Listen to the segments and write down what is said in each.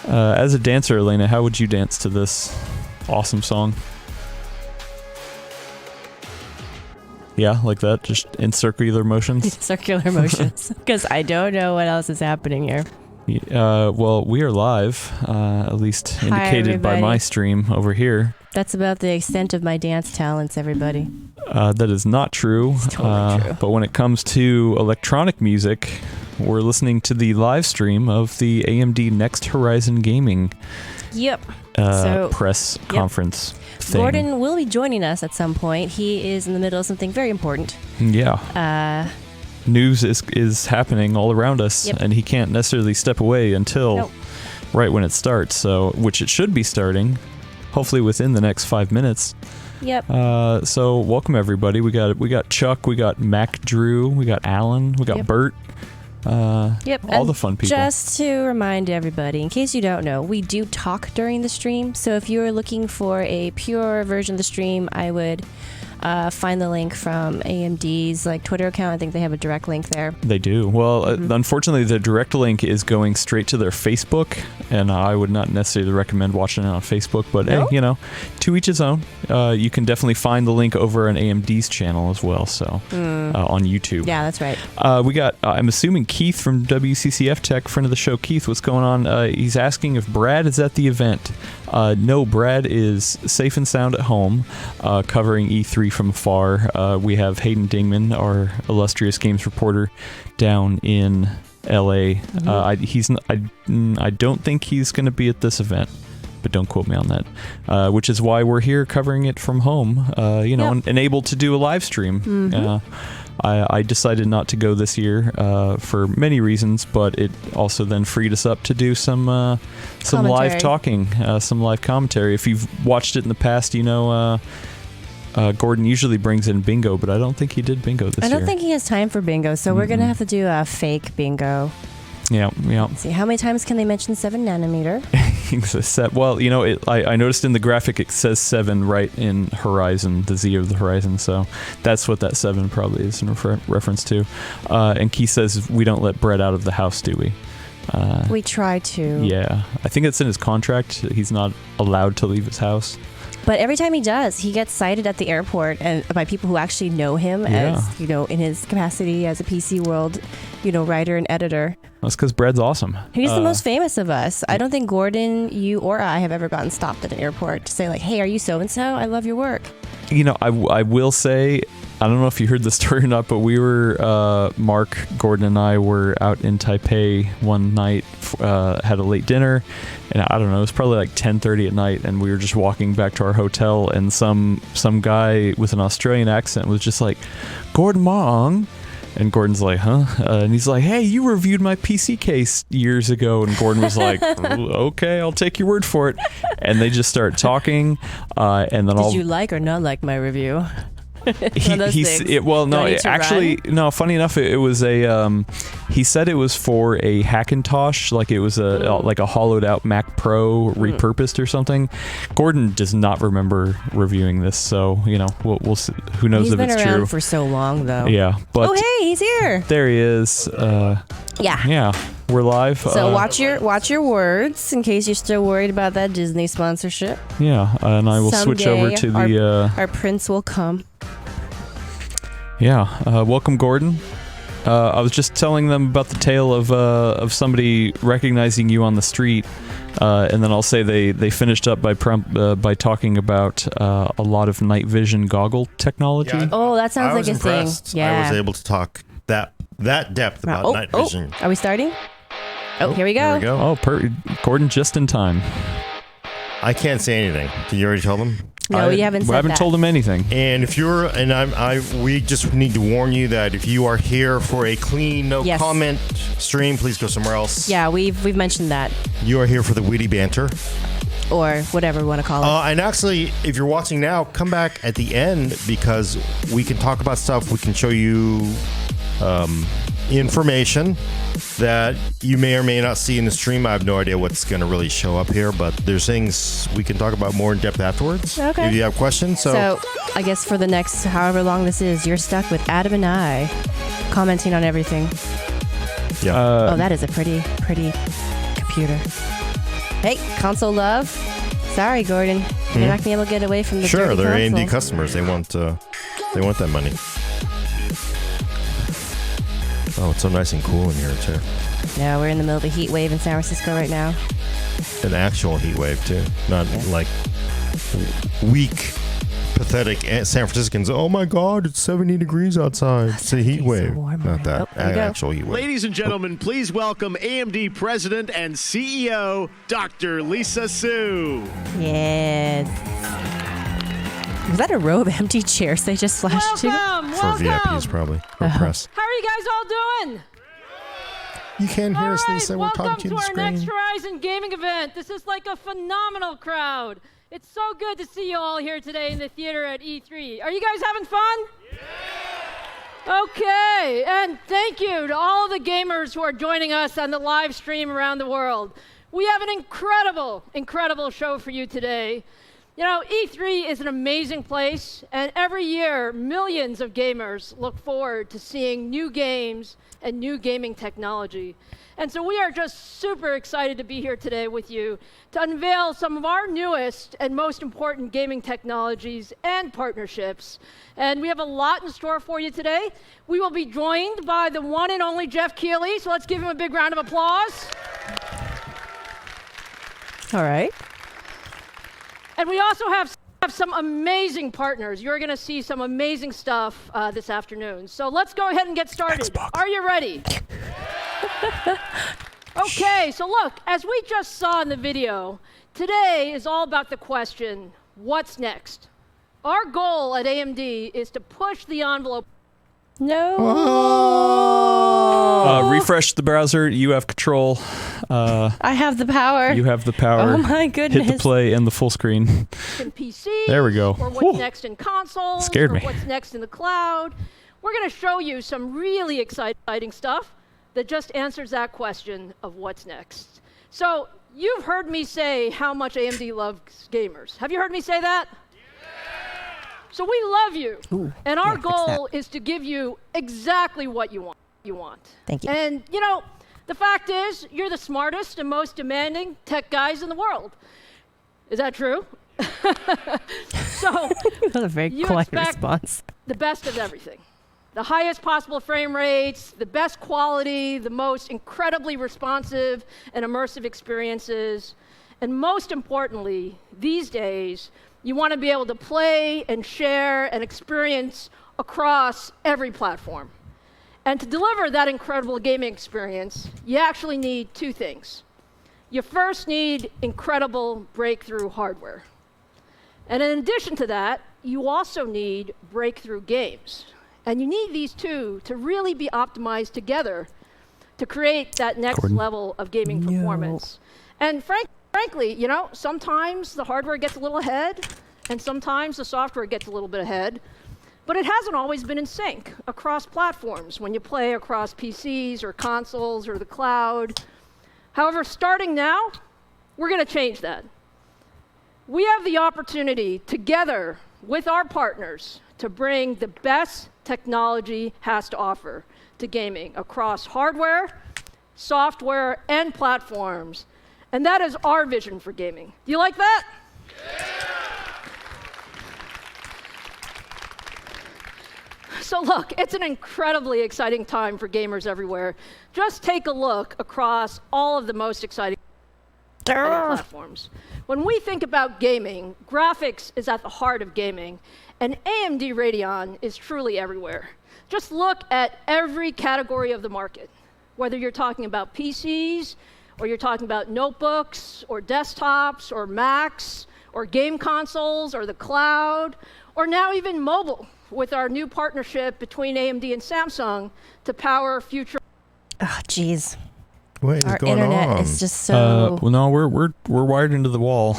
As a dancer, Elena, how would you dance to this awesome song? Yeah, like that, just in circular motions? Circular motions, because I don't know what else is happening here. Well, we are live, at least indicated by my stream over here. That's about the extent of my dance talents, everybody. That is not true. It's totally true. But when it comes to electronic music, we're listening to the live stream of the AMD Next Horizon Gaming press conference thing. Gordon will be joining us at some point. He is in the middle of something very important. Yeah. News is happening all around us, and he can't necessarily step away until right when it starts. So, which it should be starting, hopefully within the next 5 minutes. Yep. So welcome everybody. We got Chuck, we got Mac Drew, we got Alan, we got Bert. All the fun people. Just to remind everybody, in case you don't know, we do talk during the stream. So if you're looking for a pure version of the stream, I would find the link from AMD's Twitter account. I think they have a direct link there. They do. Well, unfortunately, the direct link is going straight to their Facebook, and I would not necessarily recommend watching it on Facebook. But hey, to each his own. You can definitely find the link over on AMD's channel as well. So on YouTube. Yeah, that's right. We got. I'm assuming Keith from WCCF Tech, friend of the show. Keith, what's going on? He's asking if Brad is at the event. No, Brad is safe and sound at home, covering E3 from afar. We have Hayden Dingman, our illustrious games reporter, down in LA. I don't think he's going to be at this event, but don't quote me on that. Which is why we're here covering it from home, and able to do a live stream. I decided not to go this year for many reasons, but it also then freed us up to do some live talking, some live commentary. If you've watched it in the past, Gordon usually brings in bingo, but I don't think he did bingo this year. I don't think he has time for bingo, so we're going to have to do a fake bingo. Yeah. Let's see, how many times can they mention 7 nanometer? Well, I noticed in the graphic it says 7 right in Horizon, the Z of the Horizon, so that's what that 7 probably is in reference to. And Keith says we don't let Brett out of the house, do we? We try to. Yeah, I think it's in his contract. He's not allowed to leave his house. But every time he does, he gets cited at the airport and by people who actually know him as, in his capacity as a PC World, writer and editor. That's because Brad's awesome. He's the most famous of us. I don't think Gordon, you, or I have ever gotten stopped at an airport to say hey, are you so-and-so? I love your work. I will say, I don't know if you heard the story or not, but we were, Mark, Gordon, and I were out in Taipei one night, had a late dinner, and I don't know, it was probably 10:30 at night, and we were just walking back to our hotel, and some guy with an Australian accent was just like, Gordon Mong. And Gordon's like, huh? And he's like, hey, you reviewed my PC case years ago. And Gordon was like, okay, I'll take your word for it. And they just start talking. And then Did you like or not like my review? Funny enough, it was he said it was for a Hackintosh, it was a hollowed out Mac Pro repurposed or something. Gordon does not remember reviewing this, so we'll see. Who knows if it's true. He's been around for so long though. Yeah, but hey, he's here. There he is. Yeah, we're live. So watch your words in case you're still worried about that Disney sponsorship. Yeah, and I will switch over to the our prince will come. Yeah, welcome, Gordon. I was just telling them about the tale of somebody recognizing you on the street, and then I'll say they finished up by talking about a lot of night vision goggle technology. Yeah, that sounds like a thing. Yeah, I was able to talk that depth about night vision. Are we starting? Oh, here we go. Oh, Gordon, just in time. I can't say anything. Can you already tell them? No, we haven't said that. I haven't told him anything. And if you're, we just need to warn you that if you are here for a clean, no comment stream, please go somewhere else. Yeah, we've mentioned that. You are here for the witty banter. Or whatever we want to call it. And actually, if you're watching now, come back at the end because we can talk about stuff. We can show you information that you may or may not see in the stream. I have no idea what's going to really show up here, but there's things we can talk about more in depth afterwards. Okay. If you have questions. So I guess for the next however long this is, you're stuck with Adam and I commenting on everything. Yeah. That is a pretty computer. Hey, console love. Sorry, Gordon. You're not gonna be able to get away from the Sure, dirty they're console. AMD customers. They want that money. Oh, it's so nice and cool in here too. No, we're in the middle of a heat wave in San Francisco right now. An actual heat wave too, not like weak, pathetic San Franciscans. Oh my God, it's 70 degrees outside. It's a heat so wave. warm Not that. already. Oh, there you go. Actual heat wave. Ladies and gentlemen, please welcome AMD President and CEO, Dr. Lisa Su. Yes. Was that a row of empty chairs they just flashed to? Welcome, For VIPs, probably. Or press. How are you guys all doing? You can't hear All us, right, Lisa. We're welcome talking to to the our next screen. Horizon Gaming event. This is like a phenomenal crowd. It's so good to see you all here today in the theater at E3. Are you guys having fun? Yeah! Okay, and thank you to all the gamers who are joining us on the live stream around the world. We have an incredible, incredible show for you today. You know, E3 is an amazing place, and every year, millions of gamers look forward to seeing new games and new gaming technology. And so we are just super excited to be here today with you to unveil some of our newest and most important gaming technologies and partnerships. And we have a lot in store for you today. We will be joined by the one and only Jeff Keighley, so let's give him a big round of applause. All right. And we also have some amazing partners. You're going to see some amazing stuff this afternoon. So let's go ahead and get started. Xbox. Are you ready? Okay, so look, as we just saw in the video, today is all about the question, what's next? Our goal at AMD is to push the envelope. No. Refresh the browser. You have control. I have the power. You have the power. Oh my goodness. Hit the play and the full screen. In PCs, There we go. or what's Whew. next in consoles, Scared or me. what's next in the cloud. We're going to show you some really exciting stuff that just answers that question of what's next. So you've heard me say how much AMD loves gamers. Have you heard me say that? So we love you, and our yeah, fix goal is to give you exactly what you want. Thank you. And you know, the fact is, you're the smartest and most demanding tech guys in the world. Is that true? So That was a very you quiet expect response. the best of everything. The highest possible frame rates, the best quality, the most incredibly responsive and immersive experiences. And most importantly, these days, you want to be able to play and share and experience across every platform. And to deliver that incredible gaming experience, you actually need two things. You first need incredible breakthrough hardware. And in addition to that, you also need breakthrough games. And you need these two to really be optimized together to create that next Gordon. level of gaming performance. And frankly, you know, sometimes the hardware gets a little ahead, and sometimes the software gets a little bit ahead. But it hasn't always been in sync across platforms when you play across PCs or consoles or the cloud. However, starting now, we're going to change that. We have the opportunity together with our partners to bring the best technology has to offer to gaming across hardware, software, and platforms. And that is our vision for gaming. Do you like that? So look, it's an incredibly exciting time for gamers everywhere. Just take a look across all of the most exciting platforms. When we think about gaming, graphics is at the heart of gaming, and AMD Radeon is truly everywhere. Just look at every category of the market, whether you're talking about PCs, or you're talking about notebooks, or desktops, or Macs, or game consoles, or the cloud, or now even mobile, with our new partnership between AMD and Samsung to power future Oh, jeez. What is Our going internet on? is just so. Well, no, we're wired into the wall.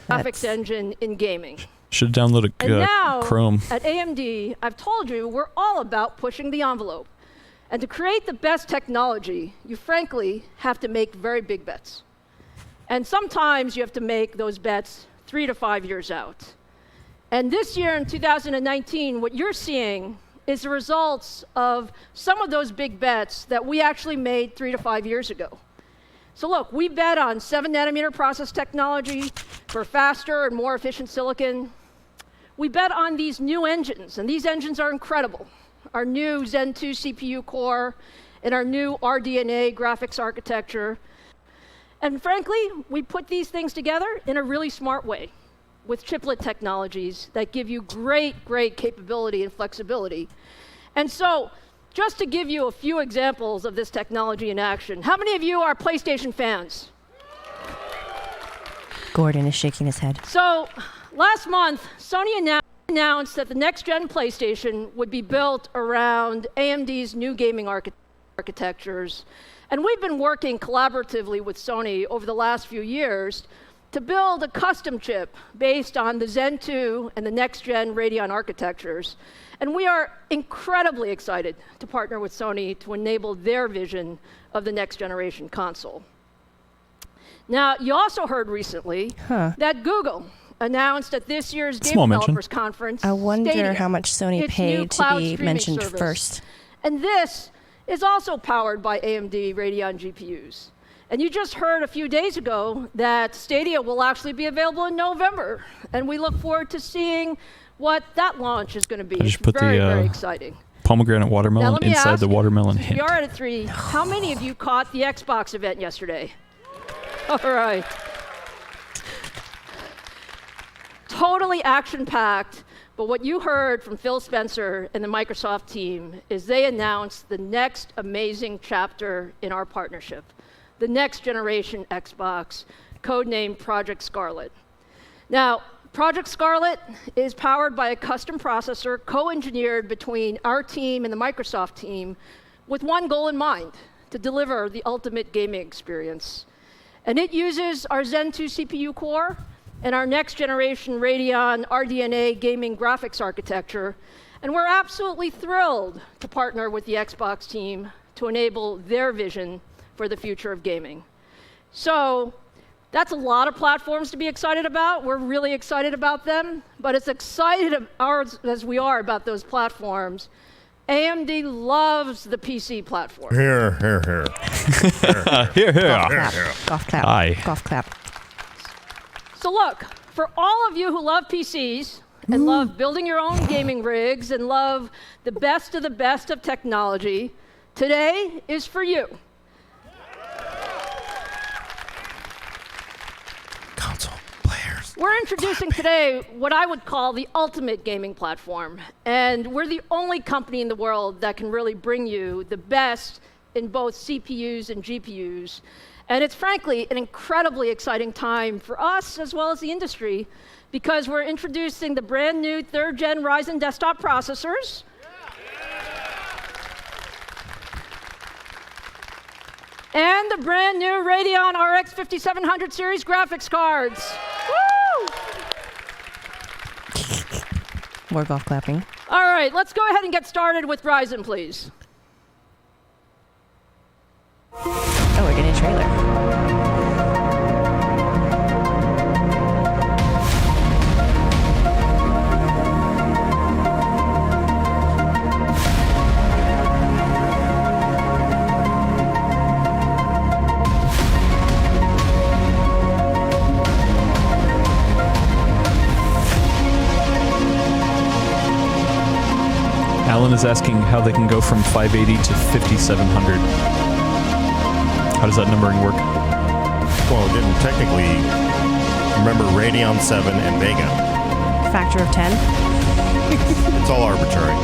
graphics engine in gaming. Should have downloaded And now, Chrome. at AMD, I've told you, we're all about pushing the envelope. And to create the best technology, you frankly have to make very big bets. And sometimes you have to make those bets 3 to 5 years out. And this year in 2019, what you're seeing is the results of some of those big bets that we actually made 3 to 5 years ago. So look, we bet on 7 nanometer process technology for faster and more efficient silicon. We bet on these new engines, and these engines are incredible. Our new Zen 2 CPU core and our new RDNA graphics architecture. And frankly, we put these things together in a really smart way with chiplet technologies that give you great capability and flexibility. And so, just to give you a few examples of this technology in action, how many of you are PlayStation fans? Gordon is shaking his head. So, last month, Sony announced that the next-gen PlayStation would be built around AMD's new gaming architectures. And we've been working collaboratively with Sony over the last few years to build a custom chip based on the Zen 2 and the next-gen Radeon architectures. And we are incredibly excited to partner with Sony to enable their vision of the next-generation console. Now, you also heard recently that Google announced at this year's Game Developers Conference, I wonder Stadia, how much Sony its paid new to cloud be streaming mentioned service. first. And this is also powered by AMD Radeon GPUs. And you just heard a few days ago that Stadia will actually be available in November. And we look forward to seeing what that launch is going to be. I just It's put very, the, very exciting. Pomegranate Now, watermelon let me inside ask, the watermelon since hint. we are at E3, how many of you caught the Xbox event yesterday? All right. Totally action-packed, but what you heard from Phil Spencer and the Microsoft team is they announced the next amazing chapter in our partnership, the next generation Xbox, codenamed Project Scarlet. Now, Project Scarlet is powered by a custom processor co-engineered between our team and the Microsoft team with one goal in mind, to deliver the ultimate gaming experience. And it uses our Zen 2 CPU core and our next generation Radeon RDNA gaming graphics architecture. And we're absolutely thrilled to partner with the Xbox team to enable their vision for the future of gaming. So that's a lot of platforms to be excited about. We're really excited about them, but as excited as we are about those platforms, AMD loves the PC platform. Here. Golf clap. Aye. Golf clap. So look, for all of you who love PCs and love building your own gaming rigs and love the best of technology, today is for you. Console players. We're introducing today what I would call the ultimate gaming platform. And we're the only company in the world that can really bring you the best in both CPUs and GPUs. And it's frankly an incredibly exciting time for us as well as the industry, because we're introducing the brand new 3rd gen Ryzen desktop processors. And the brand new Radeon RX 5700 series graphics cards. Woo! More golf clapping. All right, let's go ahead and get started with Ryzen, please. Oh, we're getting a trailer. Alan is asking how they can go from 580 to 5700. How does that numbering work? Well, didn't technically remember Radeon 7 and Vega. Factor of 10. It's all arbitrary.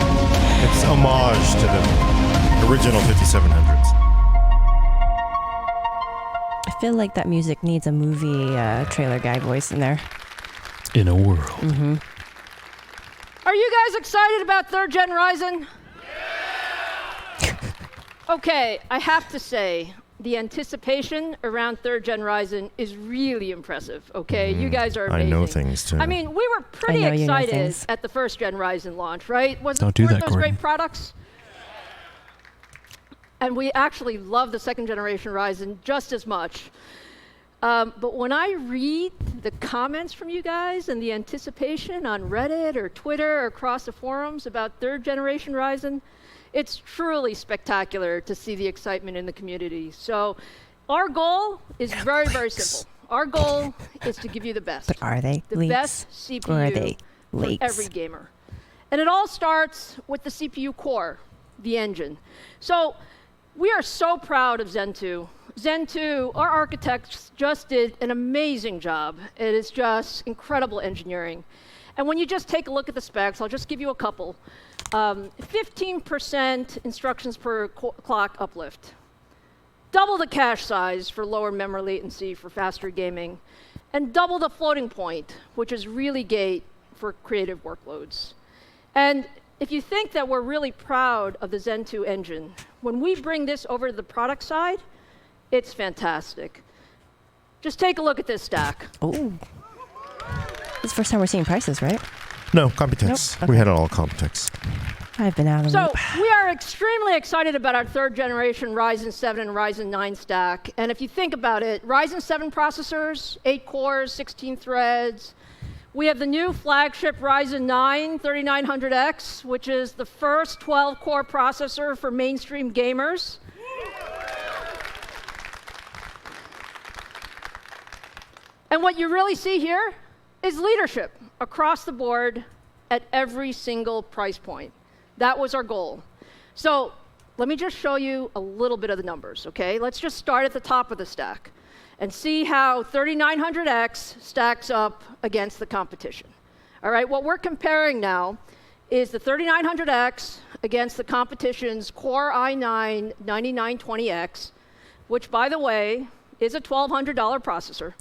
It's homage to the original 5700s. I feel like that music needs a movie trailer guy voice in there. In a world. Mm-hmm. Are you guys excited about 3rd gen Ryzen? Okay, I have to say, the anticipation around 3rd gen Ryzen is really impressive, okay? You guys are amazing. I know things too. I mean, we were pretty I know you know excited things. at the 1st gen Ryzen launch, right? Don't do Weren't that, those Gordon. great products? And we actually love the 2nd generation Ryzen just as much. But when I read the comments from you guys and the anticipation on Reddit or Twitter or across the forums about 3rd generation Ryzen, it's truly spectacular to see the excitement in the community. So our goal is very, very simple. Our goal is to give you the best. But are they The leaks best CPU or are they for leaks? every gamer. And it all starts with the CPU core, the engine. So we are so proud of Zen 2. Zen 2, our architects just did an amazing job. It is just incredible engineering. And when you just take a look at the specs, I'll just give you a couple. 15% instructions per clock uplift. Double the cache size for lower memory latency for faster gaming. And double the floating point, which is really great for creative workloads. And if you think that we're really proud of the Zen 2 engine, when we bring this over to the product side, it's fantastic. Just take a look at this stack. Oh. This is the first time we're seeing prices, right? No, Computex. Nope. We had it all Computex. I've been out of So loop. we are extremely excited about our third generation Ryzen 7 and Ryzen 9 stack. And if you think about it, Ryzen 7 processors, 8 cores, 16 threads. We have the new flagship Ryzen 9 3900X, which is the first 12-core processor for mainstream gamers. And what you really see here is leadership across the board at every single price point. That was our goal. So let me just show you a little bit of the numbers, okay? Let's just start at the top of the stack and see how 3900X stacks up against the competition. All right, what we're comparing now is the 3900X against the competition's Core i9 9920X, which, by the way, is a $1,200 processor.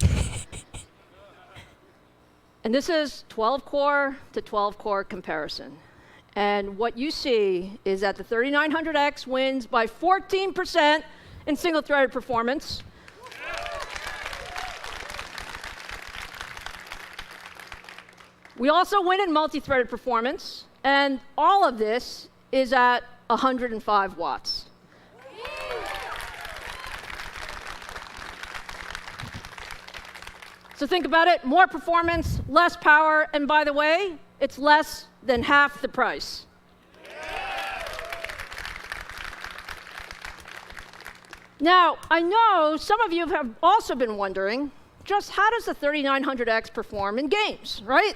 And this is 12-core to 12-core comparison. And what you see is that the 3900X wins by 14% in single-threaded performance. We also win in multi-threaded performance, and all of this is at 105 watts. So think about it, more performance, less power, and by the way, it's less than half the price. Now, I know some of you have also been wondering, just how does the 3900X perform in games, right?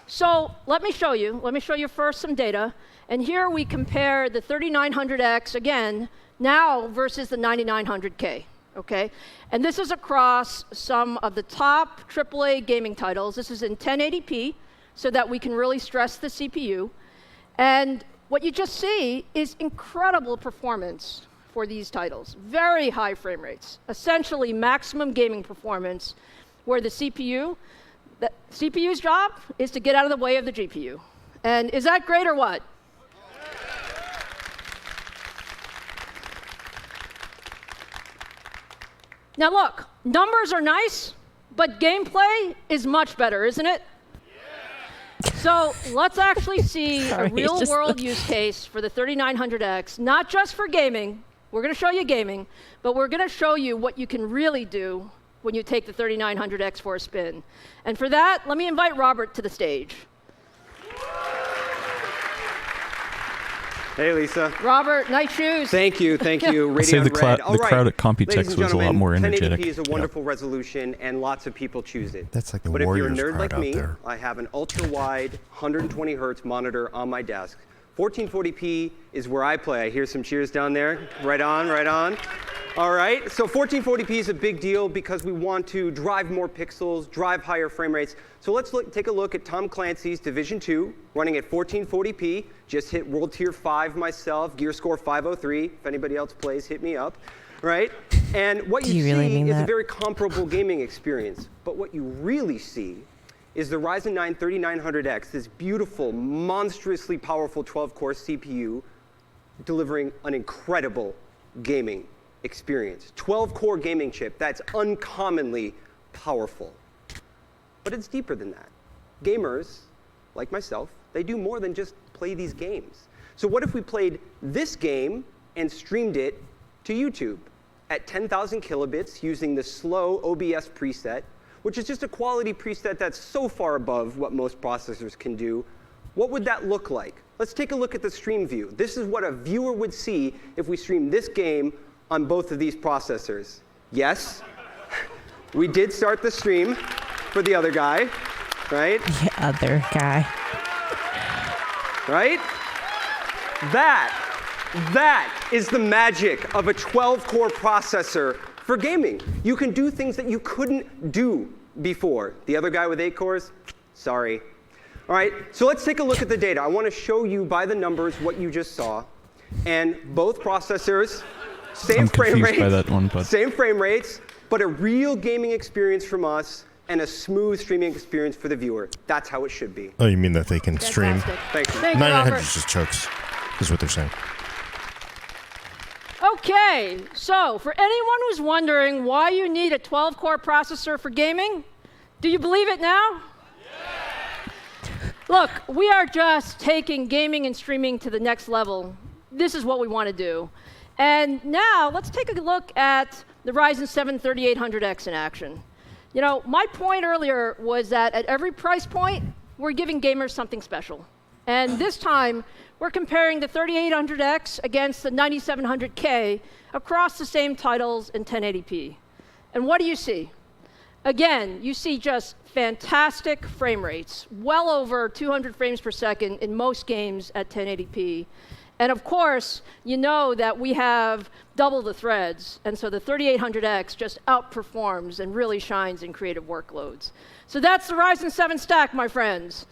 So let me show you. Let me show you first some data. And here we compare the 3900X, again, now versus the 9900K. Okay, and this is across some of the top AAA gaming titles. This is in 1080p, so that we can really stress the CPU. And what you just see is incredible performance for these titles. Very high frame rates, essentially maximum gaming performance, where the CPU's job is to get out of the way of the GPU. And is that great or what? Now look, numbers are nice, but gameplay is much better, isn't it? Yeah. So let's actually see a real-world use case for the 3900X, not just for gaming. We're going to show you gaming, but we're going to show you what you can really do when you take the 3900X for a spin. And for that, let me invite Robert to the stage. Hey, Lisa. Robert, nice shoes. Thank you, thank you. I'd say Radeon Red. the crowd at Computex was a lot more energetic. 1080p is a wonderful resolution, and lots of people choose it. That's like the but Warriors if you're a nerd crowd like out me, there. I have an ultra-wide 120 hertz monitor on my desk. 1440p is where I play. I hear some cheers down there. Right on, right on. All right, so 1440p is a big deal because we want to drive more pixels, drive higher frame rates. So let's take a look at Tom Clancy's Division 2, running at 1440p. Just hit World Tier 5 myself, gear score 503. If anybody else plays, hit me up, right? And what you see is a very comparable gaming experience. But what you really see is the Ryzen 9 3900X, this beautiful, monstrously powerful 12-core CPU, delivering an incredible gaming experience. 12-core gaming chip that's uncommonly powerful. But it's deeper than that. Gamers, like myself, they do more than just play these games. So what if we played this game and streamed it to YouTube at 10,000 kilobits using the slow OBS preset, which is just a quality preset that's so far above what most processors can do? What would that look like? Let's take a look at the stream view. This is what a viewer would see if we stream this game on both of these processors. Yes, we did start the stream for the other guy, right? The other guy. Right? That is the magic of a 12-core processor for gaming. You can do things that you couldn't do before. The other guy with 8 cores, sorry. All right, so let's take a look at the data. I want to show you by the numbers what you just saw. And both processors, same frame rates, by that one, but same frame rates, but a real gaming experience from us and a smooth streaming experience for the viewer. That's how it should be. Oh, you mean that they can stream? Fantastic. Thank you. Thank you, 9900 Robert. just chokes, is what they're saying. Okay, so for anyone who's wondering why you need a 12-core processor for gaming, do you believe it now? Look, we are just taking gaming and streaming to the next level. This is what we want to do. And now let's take a look at the Ryzen 7 3800X in action. You know, my point earlier was that at every price point, we're giving gamers something special. And this time, we're comparing the 3800X against the 9700K across the same titles in 1080p. And what do you see? Again, you see just fantastic frame rates, well over 200 frames per second in most games at 1080p. And of course, you know that we have double the threads, and so the 3800X just outperforms and really shines in creative workloads. So that's the Ryzen 7 stack, my friends.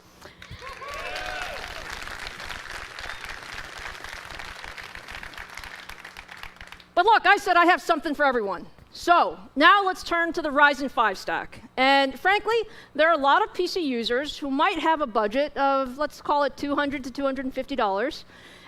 But look, I said I have something for everyone. So now let's turn to the Ryzen 5 stack. And frankly, there are a lot of PC users who might have a budget of, let's call it $200 to $250.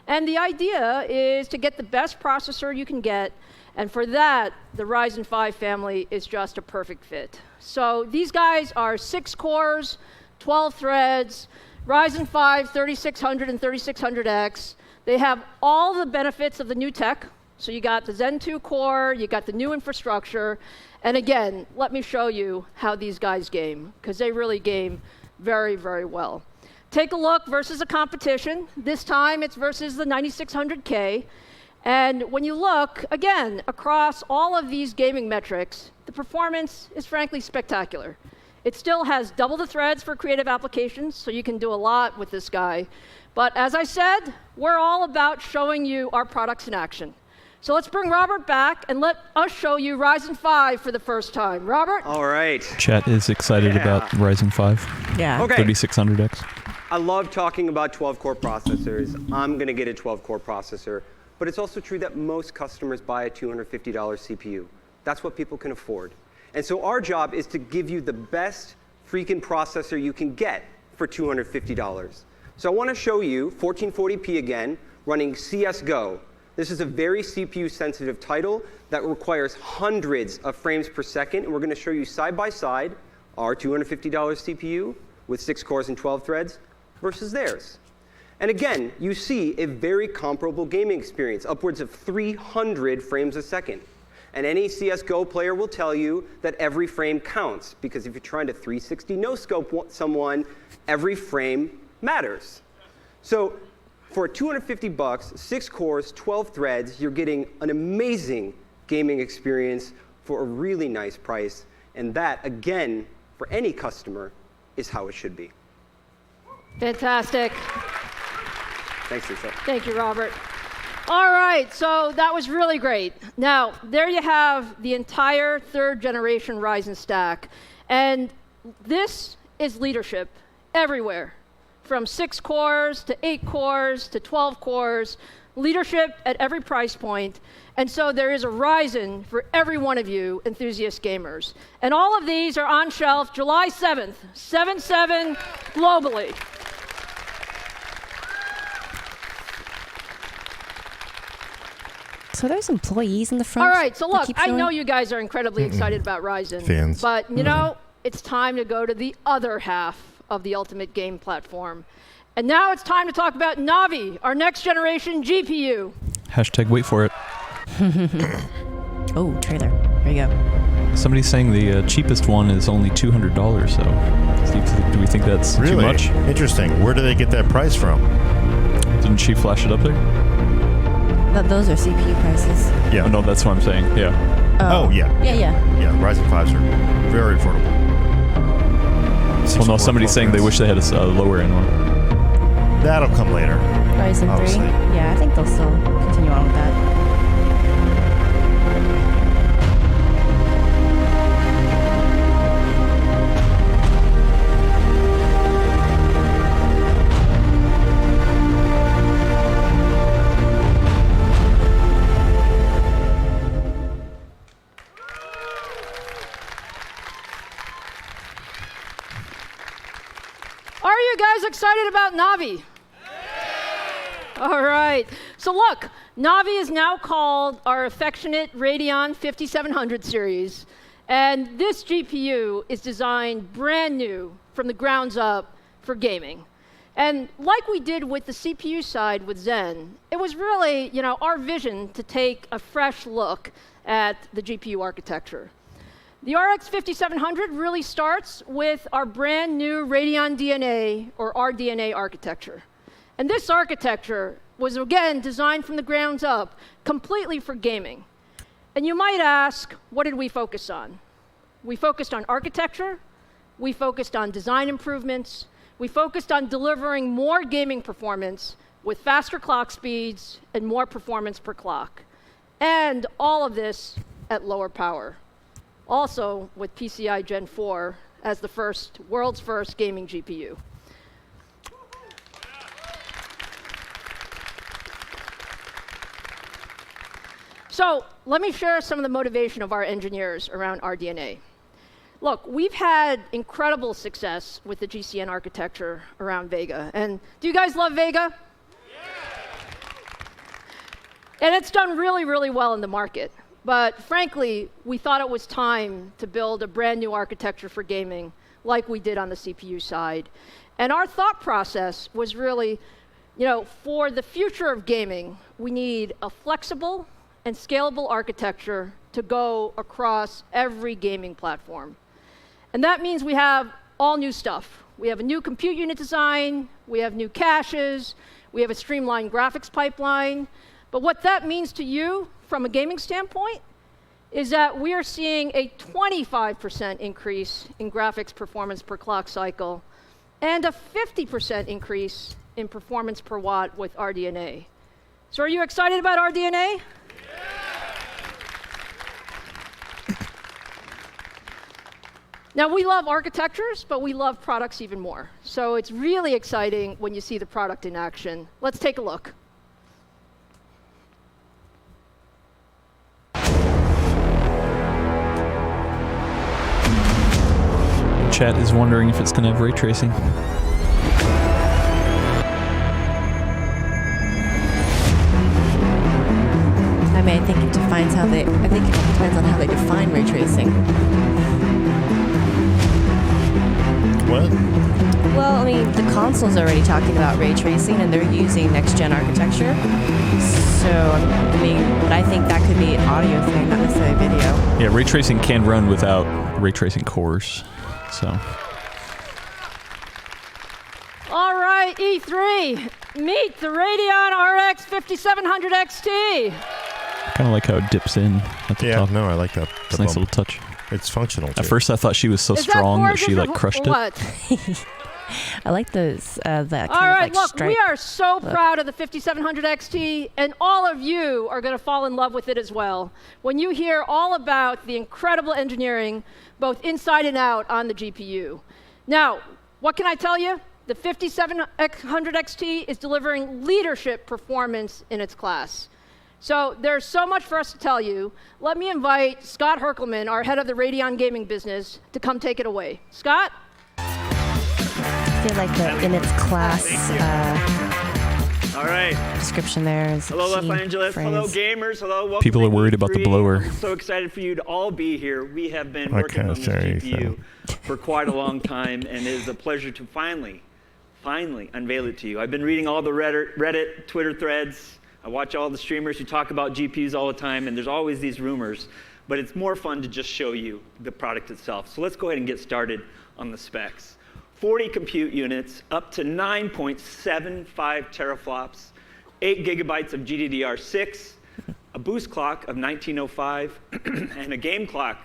And the idea is to get the best processor you can get. And for that, the Ryzen 5 family is just a perfect fit. So these guys are 6 cores, 12 threads, Ryzen 5 3600 and 3600X. They have all the benefits of the new tech. So you got the Zen 2 core, you got the new infrastructure. And again, let me show you how these guys game, because they really game very, very well. Take a look versus a competition. This time it's versus the 9600K. And when you look, again, across all of these gaming metrics, the performance is frankly spectacular. It still has double the threads for creative applications, so you can do a lot with this guy. But as I said, we're all about showing you our products in action. So let's bring Robert back and let us show you Ryzen 5 for the first time. Robert? All right. chat is excited about Ryzen 5 Yeah. Okay. 3600X. I love talking about 12-core processors. I'm going to get a 12-core processor. But it's also true that most customers buy a $250 CPU. That's what people can afford. And so our job is to give you the best freaking processor you can get for $250. So I want to show you 1440p again, running CSGO. This is a very CPU-sensitive title that requires hundreds of frames per second. And we're going to show you side by side our $250 CPU with 6 cores and 12 threads versus theirs. And again, you see a very comparable gaming experience, upwards of 300 frames a second. And any CSGO player will tell you that every frame counts, because if you're trying to 360 no-scope someone, every frame matters. So for $250, 6 cores, 12 threads, you're getting an amazing gaming experience for a really nice price. And that, again, for any customer, is how it should be. Fantastic. Thanks, Lisa. Thank you, Robert. All right, so that was really great. Now, there you have the entire 3rd generation Ryzen stack. And this is leadership everywhere, from 6 cores to 8 cores to 12 cores, leadership at every price point. And so there is a Ryzen for every one of you enthusiast gamers. And all of these are on shelf July 7th, 7/7 globally. So there's employees in the front. All right, so that look, keep I showing? know you guys are incredibly excited about Ryzen. Fans. But, you know, it's time to go to the other half of the ultimate game platform. And now it's time to talk about Navi, our next generation GPU. Hashtag wait for it. Oh, trailer. There you go. Somebody's saying the cheapest one is only $200, so do we think that's Really? too much? Interesting. Where do they get that price from? Didn't she flash it up there? Those are CPU prices. Yeah. Oh, no, that's what I'm saying. Yeah. Oh, yeah. Yeah. Yeah, Ryzen 5s are very affordable. Well, no, somebody's saying they wish they had a lower end one. That'll come later. Ryzen 3. Obviously. Yeah, I think they'll still continue on with that. Are you guys excited about Navi? All right. So look, Navi is now called our affectionate Radeon 5700 series. And this GPU is designed brand new from the grounds up for gaming. And like we did with the CPU side with Zen, it was really, our vision to take a fresh look at the GPU architecture. The RX 5700 really starts with our brand new Radeon DNA, or RDNA architecture. And this architecture was, again, designed from the grounds up, completely for gaming. And you might ask, what did we focus on? We focused on architecture, we focused on design improvements, we focused on delivering more gaming performance with faster clock speeds and more performance per clock. And all of this at lower power. Also with PCI Gen 4 as the world's first gaming GPU. So let me share some of the motivation of our engineers around RDNA. Look, we've had incredible success with the GCN architecture around Vega. And do you guys love Vega? Yeah. And it's done really, really well in the market. But frankly, we thought it was time to build a brand new architecture for gaming like we did on the CPU side. And our thought process was really, for the future of gaming, we need a flexible and scalable architecture to go across every gaming platform. And that means we have all new stuff. We have a new compute unit design, we have new caches, we have a streamlined graphics pipeline. But what that means to you from a gaming standpoint is that we are seeing a 25% increase in graphics performance per clock cycle and a 50% increase in performance per watt with RDNA. So are you excited about RDNA? Now, we love architectures, but we love products even more. So it's really exciting when you see the product in action. Let's take a look. Chat is wondering if it's going to have ray tracing. I think it depends on how they define ray tracing. What? Well, I mean, the console's already talking about ray tracing, and they're using next-gen architecture. So, but I think that could be an audio thing, not necessarily video. Yeah, ray tracing can run without ray tracing cores. So. All right, E3, meet the Radeon RX 5700 XT. Kind of like how it dips in at the top. Yeah, no, I like that. It's a nice little touch. It's functional, too. At first, I thought she was so strong that she crushed it. I like those. That kind all right, of look, stripe. we are so proud of the 5700 XT, and all of you are going to fall in love with it as well when you hear all about the incredible engineering, both inside and out, on the GPU. Now, what can I tell you? The 5700 XT is delivering leadership performance in its class. So there's so much for us to tell you. Let me invite Scott Herkelman, our head of the Radeon gaming business, to come take it away. Scott? I feel like the in its class all right. description there is hello, Los Angeles. phrase. Hello, gamers. Hello, welcome. People are worried about the blower. I'm so excited for you to all be here. We have been working on this GPU for quite a long time, and it is a pleasure to finally unveil it to you. I've been reading all the Reddit, Twitter threads. I watch all the streamers who talk about GPUs all the time, and there's always these rumors. But it's more fun to just show you the product itself. So let's go ahead and get started on the specs. 40 compute units, up to 9.75 teraflops, 8 gigabytes of GDDR6, a boost clock of 1905, and a game clock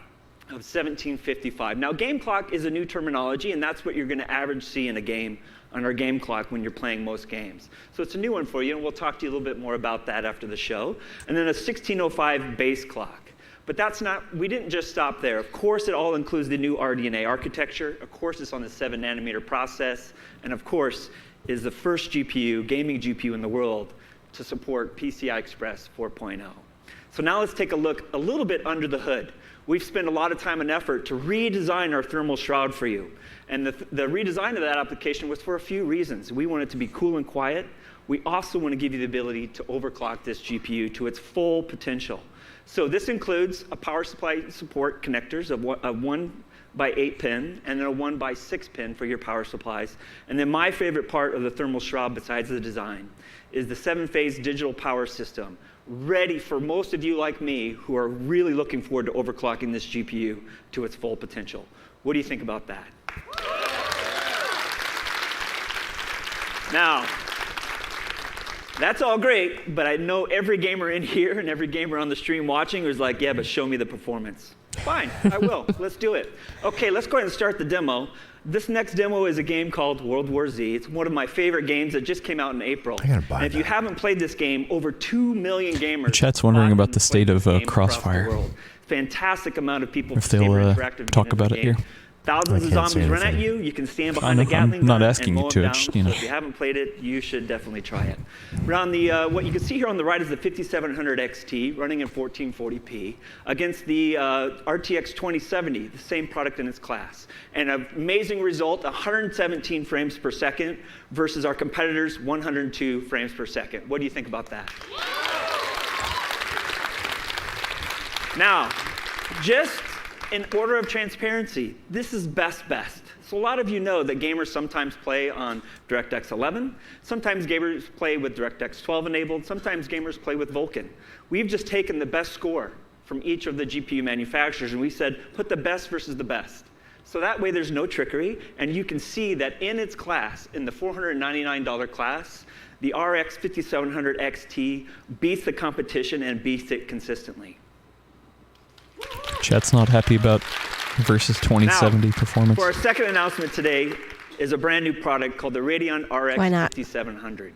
of 1755. Now, game clock is a new terminology, and that's what you're going to average see in a game on our game clock when you're playing most games. So it's a new one for you, and we'll talk to you a little bit more about that after the show. And then a 1605 base clock. But that's not, we didn't just stop there. Of course, it all includes the new RDNA architecture. Of course, it's on the 7-nanometer process. And of course, is the first GPU, gaming GPU in the world to support PCI Express 4.0. So now let's take a look a little bit under the hood. We've spent a lot of time and effort to redesign our thermal shroud for you. And the redesign of that application was for a few reasons. We want it to be cool and quiet. We also want to give you the ability to overclock this GPU to its full potential. So this includes a power supply support connectors of 1x8 pin and then a 1x6 pin for your power supplies. And then my favorite part of the thermal shroud, besides the design, is the 7-phase digital power system, ready for most of you like me who are really looking forward to overclocking this GPU to its full potential. What do you think about that? Now, that's all great, but I know every gamer in here and every gamer on the stream watching is like, yeah, but show me the performance. Fine, I will. Let's do it. Okay, let's go ahead and start the demo. This next demo is a game called World War Z. It's one of my favorite games that just came out in April. I gotta buy and if you haven't played this game, over 2 million gamers. The chat's wondering about the state of Crossfire. Fantastic amount of people. If they'll talk about it here. Thousands of zombies run at you. You can stand behind a Gatling gun. I'm not asking you to. So if you haven't played it, you should definitely try it. We're on the what you can see here on the right is the 5700 XT running in 1440p against the RTX 2070, the same product in its class. And an amazing result: 117 frames per second versus our competitors' 102 frames per second. What do you think about that? Now, just in order of transparency, this is best. So a lot of you know that gamers sometimes play on DirectX 11, sometimes gamers play with DirectX 12 enabled, sometimes gamers play with Vulkan. We've just taken the best score from each of the GPU manufacturers and we said, put the best versus the best. So that way there's no trickery, and you can see that in its class, in the $499 class, the RX 5700 XT beats the competition and beats it consistently. Chat's not happy about versus 2070 performance. For our second announcement today is a brand new product called the Radeon RX 5700.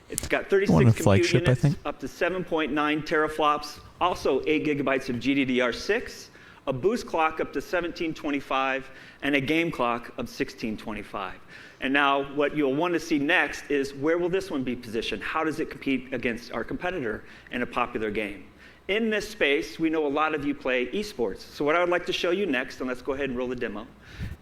It's got 36 compute units, up to 7.9 teraflops, also 8 gigabytes of GDDR6, a boost clock up to 1725, and a game clock of 1625. And now what you'll want to see next is where will this one be positioned? How does it compete against our competitor in a popular game? In this space, we know a lot of you play esports. So what I would like to show you next, and let's go ahead and roll the demo,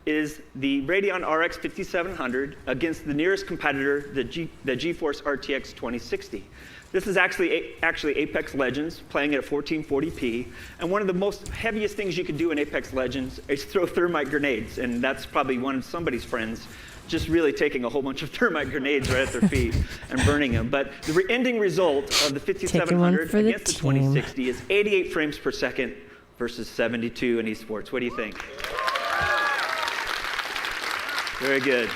is the Radeon RX 5700 against the nearest competitor, the GeForce RTX 2060. This is actually Apex Legends, playing it at 1440p. And one of the most heaviest things you can do in Apex Legends is throw thermite grenades. And that's probably one of somebody's friends just really taking a whole bunch of thermite grenades right at their feet and burning them. But the ending result of the 5700 against the 2060 is 88 frames per second versus 72 in esports. What do you think? Very good.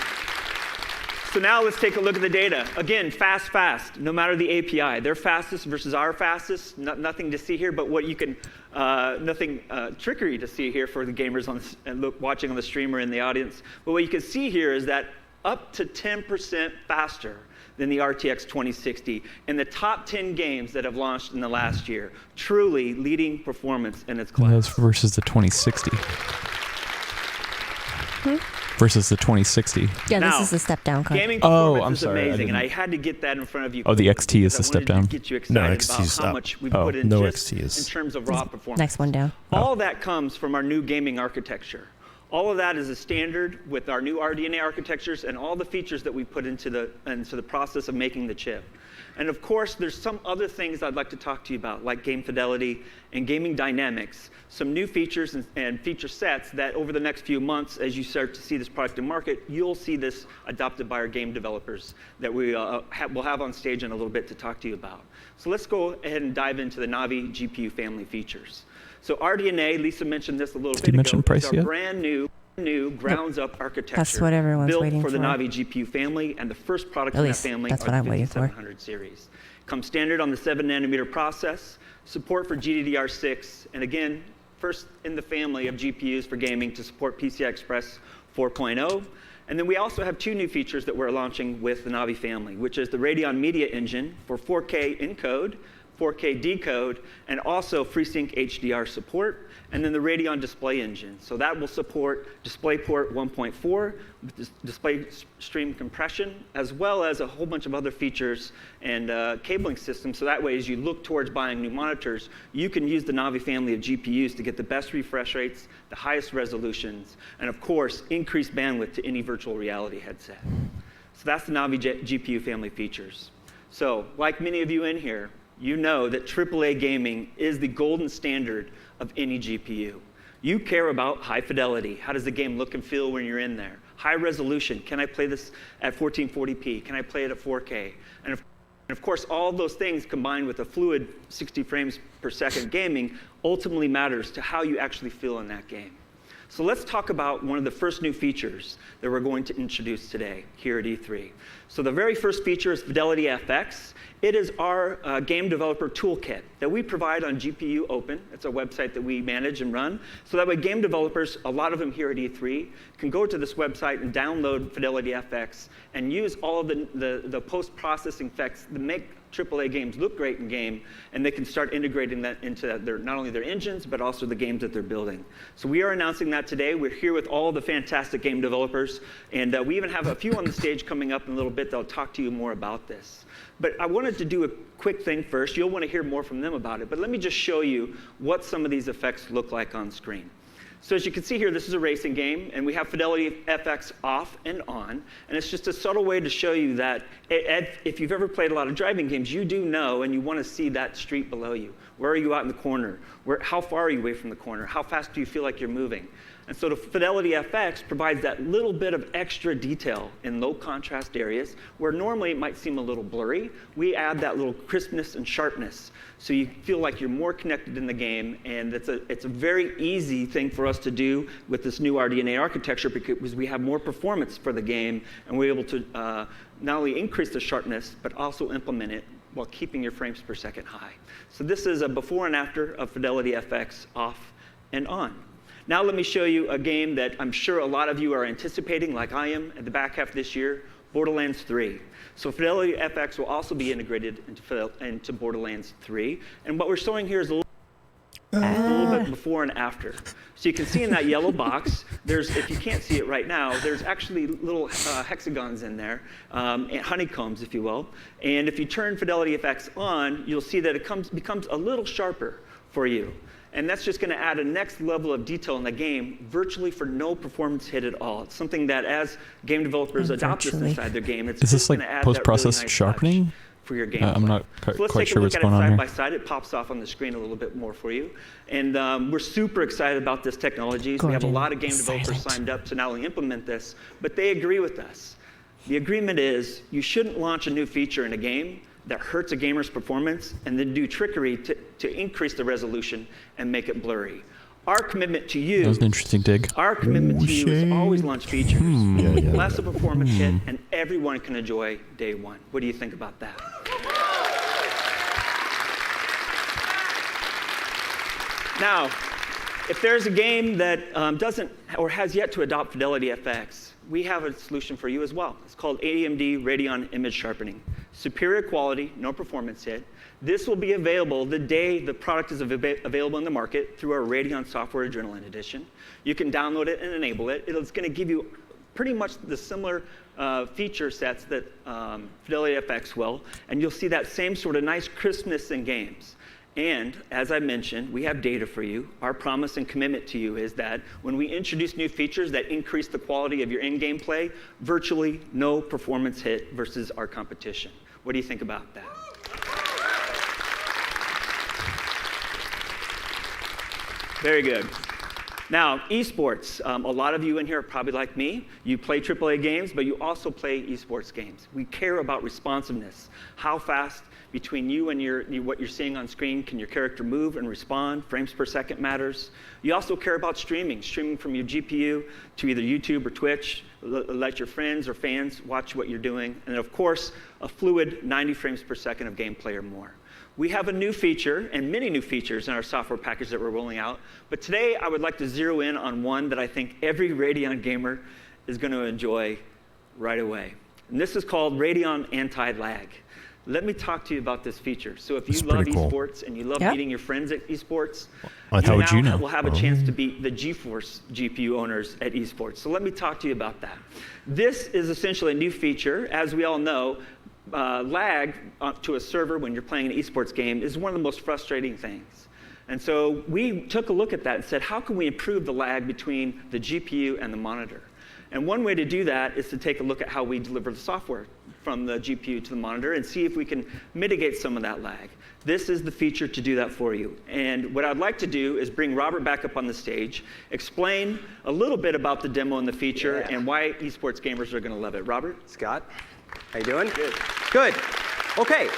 So now let's take a look at the data. Again, fast, no matter the API. Their fastest versus our fastest, nothing to see here, but what you can, nothing trickery to see here for the gamers watching on the stream or in the audience. But what you can see here is that up to 10% faster than the RTX 2060 in the top 10 games that have launched in the last year. Truly leading performance in its class. That's versus the 2060. Versus the 2060. Yeah, this is the step down card. Gaming performance is amazing, and I had to get that in front of you. Oh, the XT is the step down. Get you excited about how much we put in just in terms of raw performance. Next one down. All that comes from our new gaming architecture. All of that is a standard with our new RDNA architectures and all the features that we put into the process of making the chip. And of course, there's some other things I'd like to talk to you about, like game fidelity and gaming dynamics, some new features and feature sets that over the next few months, as you start to see this product in market, you'll see this adopted by our game developers that we'll have on stage in a little bit to talk to you about. So let's go ahead and dive into the Navi GPU family features. So RDNA, Lisa mentioned this a little bit ago, is our brand new grounds-up architecture. That's what everyone's built waiting for the Navi GPU family, and the first product in that family are the 5700 series. Comes standard on the 7-nanometer process, support for GDDR6, and again, first in the family of GPUs for gaming to support PCI Express 4.0. And then we also have 2 new features that we're launching with the Navi family, which is the Radeon Media Engine for 4K encode, 4K decode, and also FreeSync HDR support, and then the Radeon Display Engine. So that will support DisplayPort 1.4 with display stream compression, as well as a whole bunch of other features and cabling systems. So that way, as you look towards buying new monitors, you can use the Navi family of GPUs to get the best refresh rates, the highest resolutions, and of course, increased bandwidth to any virtual reality headset. So that's the Navi GPU family features. So, like many of you in here, you know that AAA gaming is the golden standard of any GPU. You care about high fidelity. How does the game look and feel when you're in there? High resolution. Can I play this at 1440p? Can I play it at 4K? And of course, all those things combined with a fluid 60 frames per second gaming ultimately matters to how you actually feel in that game. So let's talk about one of the first new features that we're going to introduce today here at E3. So the very first feature is Fidelity FX. It is our game developer toolkit that we provide on GPU Open. It's a website that we manage and run. So that way game developers, a lot of them here at E3, can go to this website and download Fidelity FX and use all of the post-processing effects that make AAA games look great in game, and they can start integrating that into not only their engines, but also the games that they're building. So we are announcing that today. We're here with all the fantastic game developers, and we even have a few on the stage coming up in a little bit that'll talk to you more about this. But I wanted to do a quick thing first. You'll want to hear more from them about it, but let me just show you what some of these effects look like on screen. So as you can see here, this is a racing game, and we have Fidelity FX off and on. And it's just a subtle way to show you that if you've ever played a lot of driving games, you do know and you want to see that street below you. Where are you out in the corner? How far are you away from the corner? How fast do you feel like you're moving? And so the Fidelity FX provides that little bit of extra detail in low contrast areas where normally it might seem a little blurry. We add that little crispness and sharpness so you feel like you're more connected in the game, and it's a very easy thing for us to do with this new RDNA architecture because we have more performance for the game, and we're able to not only increase the sharpness, but also implement it while keeping your frames per second high. So this is a before and after of Fidelity FX off and on. Now let me show you a game that I'm sure a lot of you are anticipating, like I am, at the back half of this year, Borderlands 3. So Fidelity FX will also be integrated into Borderlands 3. And what we're showing here is a little bit before and after. So you can see in that yellow box, if you can't see it right now, there's actually little hexagons in there, and honeycombs, if you will. And if you turn Fidelity FX on, you'll see that it becomes a little sharper for you. And that's just going to add a next level of detail in the game, virtually for no performance hit at all. It's something that as game developers adopt this inside their game, it's just going to add post-processed that really nice sharpening? For your game. I'm not quite sure what's going on here. Side here. by side, it pops off on the screen a little bit more for you. And we're super excited about this technology. We have a lot of game developers signed up to not only implement this, but they agree with us. The agreement is you shouldn't launch a new feature in a game that hurts a gamer's performance and then do trickery to increase the resolution and make it blurry. Our commitment to you, that was an interesting dig. Our commitment to you is always launch features, less a performance hit, and everyone can enjoy day one. What do you think about that? Now, if there's a game that doesn't or has yet to adopt Fidelity FX, we have a solution for you as well. It's called AMD Radeon Image Sharpening. Superior quality, no performance hit. This will be available the day the product is available in the market through our Radeon Software Adrenaline Edition. You can download it and enable it. It's going to give you pretty much the similar feature sets that Fidelity FX will, and you'll see that same sort of nice crispness in games. And as I mentioned, we have data for you. Our promise and commitment to you is that when we introduce new features that increase the quality of your in-game play, virtually no performance hit versus our competition. What do you think about that? Very good. Now, esports, a lot of you in here are probably like me. You play AAA games, but you also play esports games. We care about responsiveness. How fast between you and what you're seeing on screen can your character move and respond? Frames per second matters. You also care about streaming from your GPU to either YouTube or Twitch. Let your friends or fans watch what you're doing. And of course, a fluid 90 frames per second of gameplay or more. We have a new feature and many new features in our software package that we're rolling out. But today, I would like to zero in on one that I think every Radeon gamer is going to enjoy right away. And this is called Radeon Anti-Lag. Let me talk to you about this feature. So if you love esports and you love meeting your friends at esports, you now will have a chance to beat the GeForce GPU owners at esports. So let me talk to you about that. This is essentially a new feature. As we all know, lag to a server when you're playing an esports game is one of the most frustrating things. And so we took a look at that and said, how can we improve the lag between the GPU and the monitor? And one way to do that is to take a look at how we deliver the software from the GPU to the monitor and see if we can mitigate some of that lag. This is the feature to do that for you. And what I'd like to do is bring Robert back up on the stage, explain a little bit about the demo and the feature and why esports gamers are going to love it. Robert? Scott, how you doing? Good. Good. Okay.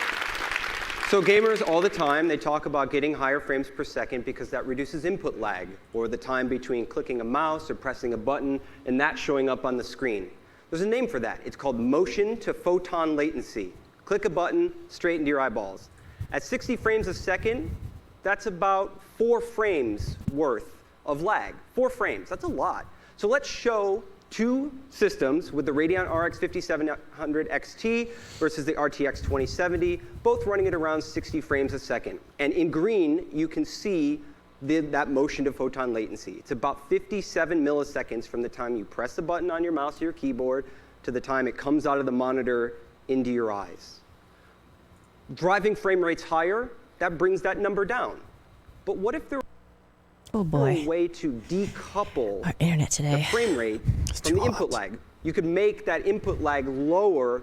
So gamers all the time, they talk about getting higher frames per second because that reduces input lag, or the time between clicking a mouse or pressing a button and that showing up on the screen. There's a name for that. It's called motion to photon latency. Click a button, straight into your eyeballs. At 60 frames a second, that's about 4 frames worth of lag. 4 frames, that's a lot. So let's show 2 systems with the Radeon RX 5700 XT versus the RTX 2070, both running at around 60 frames a second. And in green, you can see that motion to photon latency. It's about 57 milliseconds from the time you press the button on your mouse or your keyboard to the time it comes out of the monitor into your eyes. Driving frame rates higher, that brings that number down. But what if there Oh boy. a way to decouple our internet today. the frame rate from the input lag? You could make that input lag lower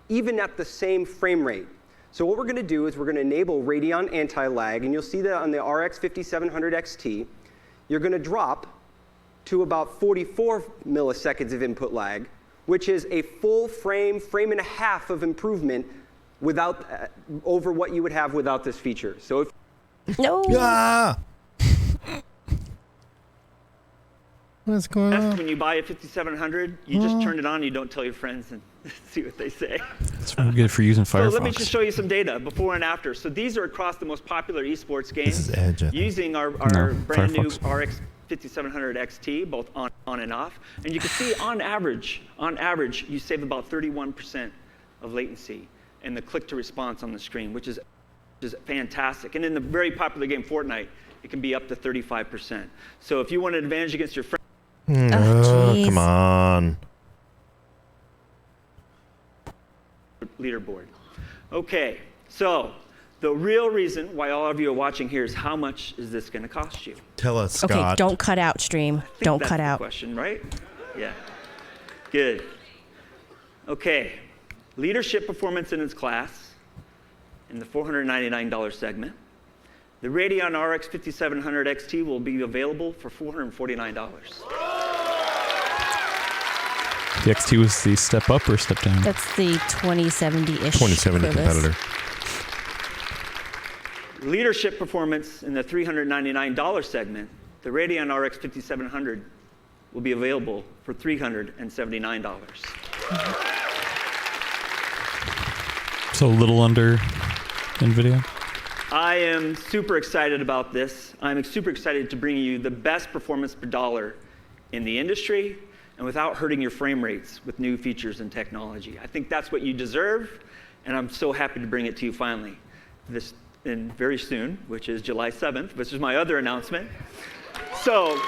even at the same frame rate. So what we're going to do is we're going to enable Radeon Anti-Lag, and you'll see that on the RX 5700 XT. You're going to drop to about 44 milliseconds of input lag, which is a full frame and a half of improvement without over what you would have without this feature. So if No. What's going on? When you buy a 5700, you just turn it on, you don't tell your friends and see what they say. That's really good for using Firefox. So let me just show you some data before and after. So these are across the most popular esports games using our brand new RX 5700 XT, both on and off. And you can see on average, you save about 31% of latency in the click to response on the screen, which is fantastic. And in the very popular game Fortnite, it can be up to 35%. So if you want an advantage against your friends, come on. leaderboard. Okay, so the real reason why all of you are watching here is how much is this going to cost you? Tell us, Scott. Okay, don't cut out, stream. Don't That's cut the out. question, right? Yeah. Good. Okay. Leadership performance in its class in the $499 segment. The Radeon RX 5700 XT will be available for $449. The XT was the step up or step down? That's the 2070-ish. 2070 competitor. Leadership performance in the $399 segment, the Radeon RX 5700 will be available for $379. So a little under NVIDIA? I am super excited about this. I'm super excited to bring you the best performance per dollar in the industry and without hurting your frame rates with new features and technology. I think that's what you deserve, and I'm so happy to bring it to you finally. And very soon, which is July 7th, which is my other announcement. So,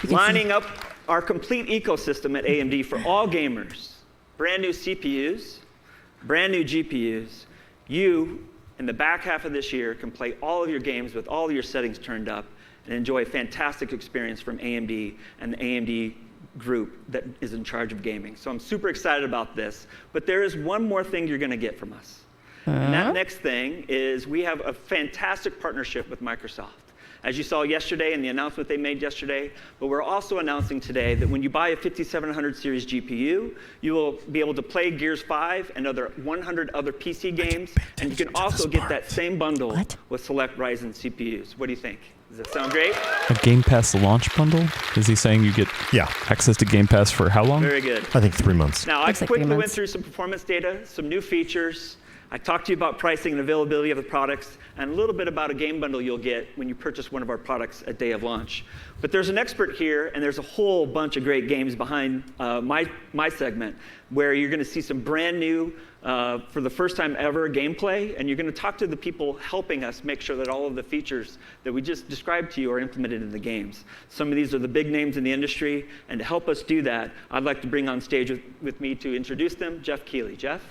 lining up our complete ecosystem at AMD for all gamers, brand new CPUs, brand new GPUs, you, in the back half of this year, can play all of your games with all of your settings turned up and enjoy a fantastic experience from AMD and the AMD group that is in charge of gaming. So I'm super excited about this. But there is one more thing you're going to get from us. And that next thing is we have a fantastic partnership with Microsoft. As you saw yesterday in the announcement they made yesterday, but we're also announcing today that when you buy a 5700 series GPU, you will be able to play Gears 5 and 100 other PC games, and you can also get that same bundle with select Ryzen CPUs. What do you think? Does that sound great? A Game Pass launch bundle? Is he saying you get access to Game Pass for how long? Very good. I think 3 months. Now, I quickly went through some performance data, some new features. I talked to you about pricing and availability of the products, and a little bit about a game bundle you'll get when you purchase one of our products at day of launch. But there's an expert here, and there's a whole bunch of great games behind my segment, where you're going to see some brand new, for the first time ever, gameplay, and you're going to talk to the people helping us make sure that all of the features that we just described to you are implemented in the games. Some of these are the big names in the industry, and to help us do that, I'd like to bring on stage with me to introduce them, Jeff Keighley. Jeff?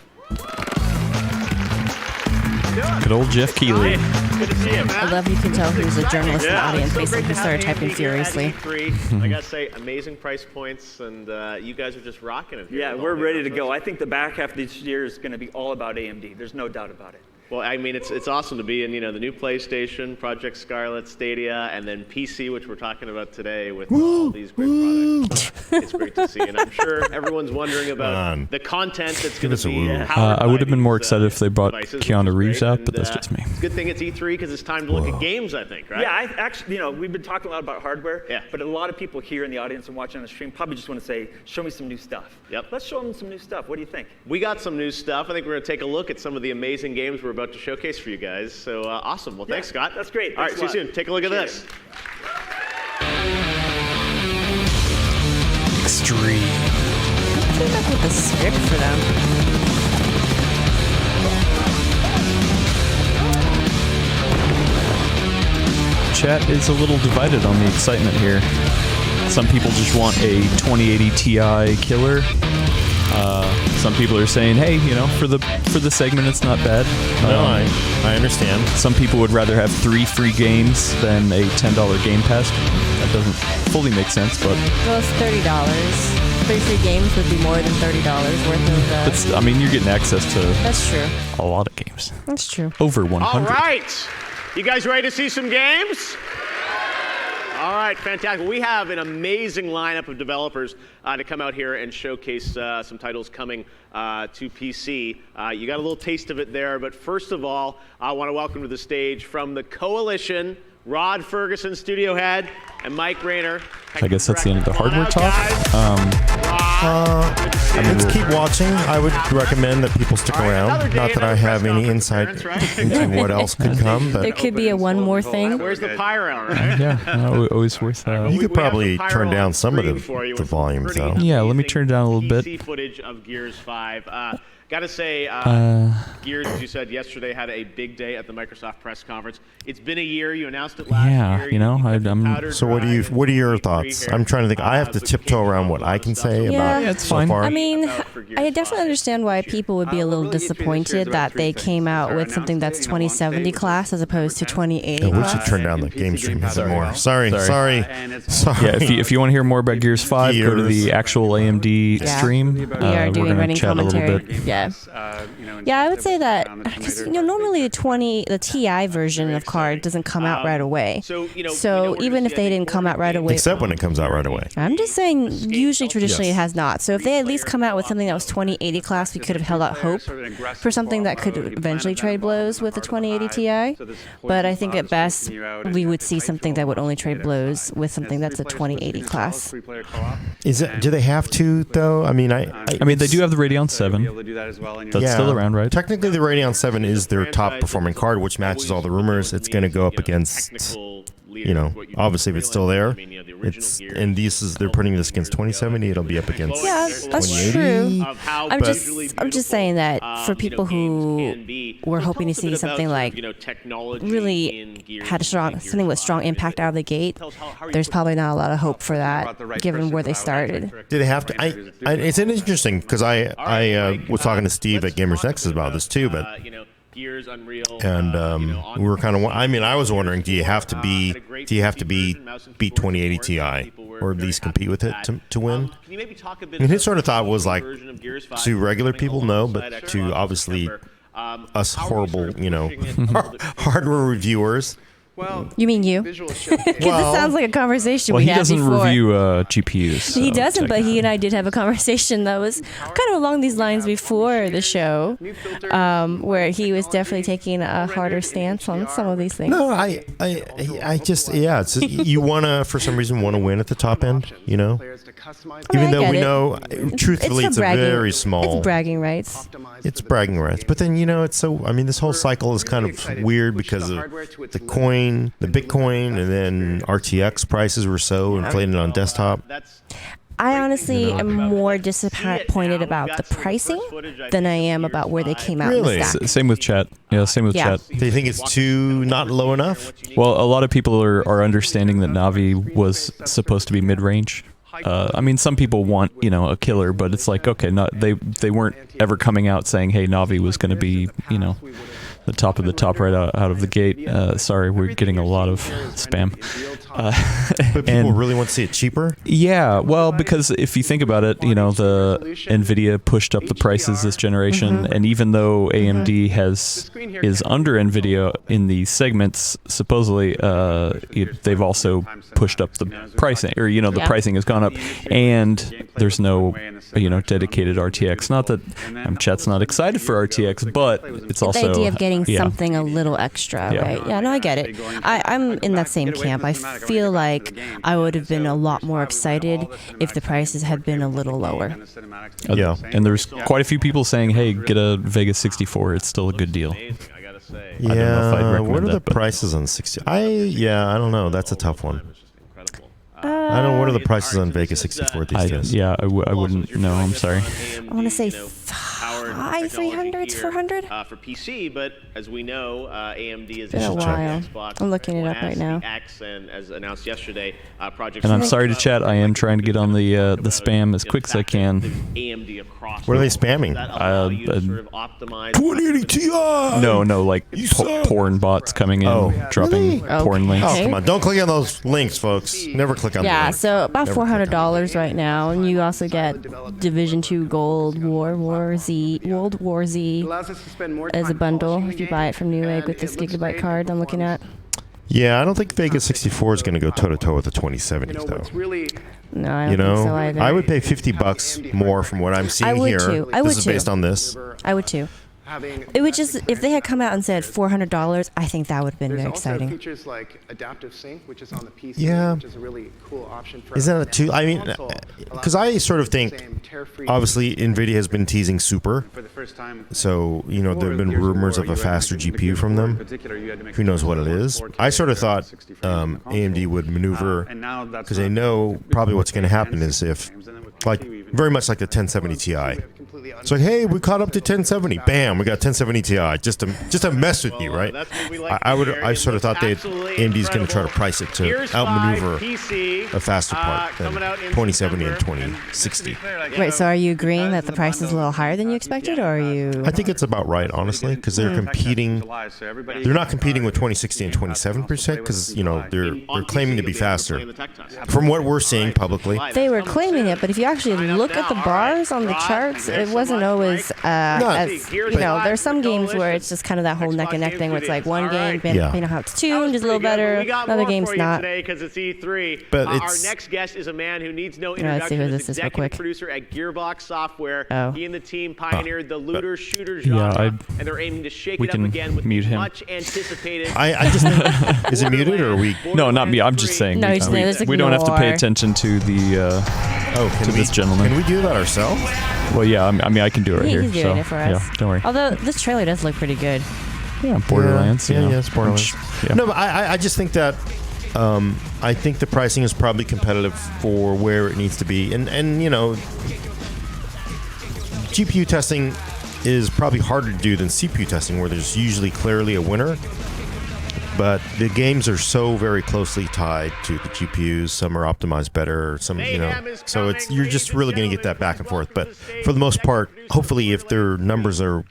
Good old Jeff Keighley. Good to see you, man. I love you can tell who's a journalist in the audience based on who started typing furiously. I gotta say, amazing price points, and you guys are just rocking it here. Yeah, we're ready to go. I think the back half of this year is going to be all about AMD. There's no doubt about it. Well, I mean, it's awesome to be in, the new PlayStation, Project Scarlet, Stadia, and then PC, which we're talking about today with all these great products. It's great to see, and I'm sure everyone's wondering about the content that's going to be. I would have been more excited if they brought Keanu Reeves out, but that's just me. It's a good thing it's E3 because it's time to look at games, I think, right? Yeah, I actually, we've been talking a lot about hardware, but a lot of people here in the audience and watching on the stream probably just want to say, show me some new stuff. Yep. Let's show them some new stuff. What do you think? We got some new stuff. I think we're going to take a look at some of the amazing games we're about to showcase for you guys. So awesome. Well, thanks, Scott. That's great. All right, see you soon. Take a look at this. Extreme. I came up with a script for them. Chat is a little divided on the excitement here. Some people just want a 2080 Ti killer. Some people are saying, hey, for the segment, it's not bad. No, I understand. Some people would rather have 3 free games than a $10 Game Pass. That doesn't fully make sense, but... Well, it's $30. 3 free games would be more than $30 worth of... you're getting access to... That's true. A lot of games. That's true. Over 100. All right. You guys ready to see some games? All right, fantastic. We have an amazing lineup of developers to come out here and showcase some titles coming to PC. You got a little taste of it there, but first of all, I want to welcome to the stage from the Coalition, Rod Ferguson, studio head, and Mike Rayner. I guess that's the end of the hardware talk. Let's keep watching. I would recommend that people stick around. Not that I have any insight into what else could come, but there could be a one more thing. Where's the pyro, right? Yeah, always worth you could probably turn down some of the volume, though. Yeah, let me turn it down a little bit. PC footage of Gears 5. Gotta say, Gears, as you said yesterday, had a big day at the Microsoft press conference. It's been a year. You announced it last year. I'm. So what are your thoughts? I'm trying to think. I have to tiptoe around what I can say about it's so fine. far. I mean, I definitely understand why people would be a little disappointed that they came out with something that's 2070 class as opposed to 2080 we class. should turn down the game stream a bit more. Sorry. Yeah, if you want to hear more about Gears 5, go to the actual AMD stream. We are doing running chat commentary. A little bit. Yeah, I would say that because normally the TI version of card doesn't come out right away. So even if they didn't come out right away, Except when it comes out right away. I'm just saying, usually traditionally it has not. So if they at least come out with something that was 2080 class, we could have held out hope for something that could eventually trade blows with a 2080 Ti. But I think at best we would see something that would only trade blows with something that's a 2080 class. Do they have to though? I mean, they do have the Radeon 7. That's still around, right? Technically, the Radeon 7 is their top performing card, which matches all the rumors. It's going to go up against, obviously if it's still there. They're putting this against 2070. It'll be up against. Yeah, that's true. I'm just saying that for people who were hoping to see something like really had something with strong impact out of the gate, there's probably not a lot of hope for that given where they started. Do they have to? It's interesting because I was talking to Steve at Gamers Nexus about this too, but. Gears, Unreal, and we were kind of. I was wondering, do you have to beat 2080 Ti, or at least compete with it to win? His sort of thought was like, to regular people, no, but to obviously us horrible, hardware reviewers. Well, You mean you? visual show. Because it sounds like a conversation Well, we he had doesn't before. review GPUs. He so doesn't, but he technically. and I did have a conversation that was kind of along these lines before the show, where he was definitely taking a harder stance on some of these things. No, I just it's you wanna for some reason want to win at the top end, Even I though get we it. know, truthfully, for it's a bragging. very small. It's bragging rights. It's bragging rights, but then it's so. I mean, this whole cycle is kind of weird because of the Bitcoin, and then RTX prices were so inflated on desktop. I honestly am more disappointed about the pricing than I am about where they came out Really? in the stack. Same with chat. Yeah, same with Yeah. chat. Do you think it's too not low enough? Well, a lot of people are understanding that Navi was supposed to be mid-range. I mean, some people want a killer, but it's like, okay, they weren't ever coming out saying, hey, Navi was going to be the top of the top right out of the gate. Sorry, we're getting a lot of spam. But people really want to see it cheaper. Yeah, well, because if you think about it, the NVIDIA pushed up the prices this generation, and even though AMD is under NVIDIA in the segments, supposedly they've also pushed up the pricing, or the pricing has gone up, and there's no dedicated RTX. Not that chat's not excited for RTX, but it's also the idea of getting yeah. something a little extra, Yeah. right? Yeah, no, I get it. I'm in that same camp. I feel like I would have been a lot more excited if the prices had been a little lower. Yeah. And there's quite a few people saying, hey, get a Vega 64. It's still a good deal. Yeah. I don't know if I'd recommend What are the that, but- prices on 60? I don't know. That's a tough one. I don't know. What are the prices on Vega 64 these days? I wouldn't know. I'm sorry. I want to say high 300s, 400? For PC, but as we know, AMD is Been a while. I'm looking it up right now. X, and as announced yesterday, Project. And I'm sorry to chat. I am trying to get on the spam as quick as I can. AMD across. What are they spamming? 2080 Ti. No, like porn bots coming in, dropping really? porn links. Oh, Okay. come on. Don't click on those links, folks. Never click on Yeah, them. so about Never click on $400 right now, and you also get Division 2 Gold, World War Z Allows us to spend more as a time bundle polishing if you the buy game, it from Newegg and with this it looks gigabyte great card I'm looking at. Yeah, I don't think Vega 64 is going to go toe-to-toe with the 2070s, what's though. really No, I don't think so either. I would pay $50 more from what I'm seeing would here. too. I would This is too. based on this. I would too. having. It would just, if they had come out and said $400, I think that would have been There's very also exciting. features like adaptive sync, which is on the PC, Yeah. which is a really cool option for. Isn't that too? I mean, because I sort of think, obviously, NVIDIA has been teasing Super. For the first time, So, there have been rumors of a faster GPU from them. Who knows what it is? I sort of thought AMD would maneuver, because they know probably what's going to happen is if, like, very much like the 1070 Ti. It's like, hey, we caught up to 1070. Bam, we got 1070 Ti. Just to mess with you, right? I sort of thought AMD's going to try to price it to outmaneuver a faster part than 2070 and 2060. Wait, so are you agreeing that the price is a little higher than you expected, or are you? I think it's about right, honestly, because they're competing. They're not competing with 2060 and 27%, because they're claiming to be faster. From what we're seeing publicly, They were claiming it, but if you actually look at the bars on the charts, it wasn't always as, there's some games where it's just kind of that whole neck and neck thing where it's like one game, how it's tuned is a little better, another game's not. Because it's E3. But Our it's- next guest is a man who needs no let's see introduction. who He's this is real executive quick. producer at Gearbox Software. Oh. He and the team pioneered the looter shooter Yeah, genre, and they're aiming to shake we it up can again with mute him. much anticipated. I just think, is it muted or are we? No, not me. I'm just saying. No, we, he's saying there's we don't have to pay ignore. attention to the. Can to we, this gentleman. Can we do that ourselves? Well, yeah. I mean, I can do it right here. He's doing it for us. Yeah, don't worry. Although this trailer does look pretty good. Yeah, Borderlands. Yeah, you know, it's Borderlands. Yeah. No, but I just think that I think the pricing is probably competitive for where it needs to be, and GPU testing is probably harder to do than CPU testing, where there's usually clearly a winner. But the games are so very closely tied to the GPUs. Some are optimized better, some, so you're just really going to get that back and forth. But for the most part, hopefully, if their numbers are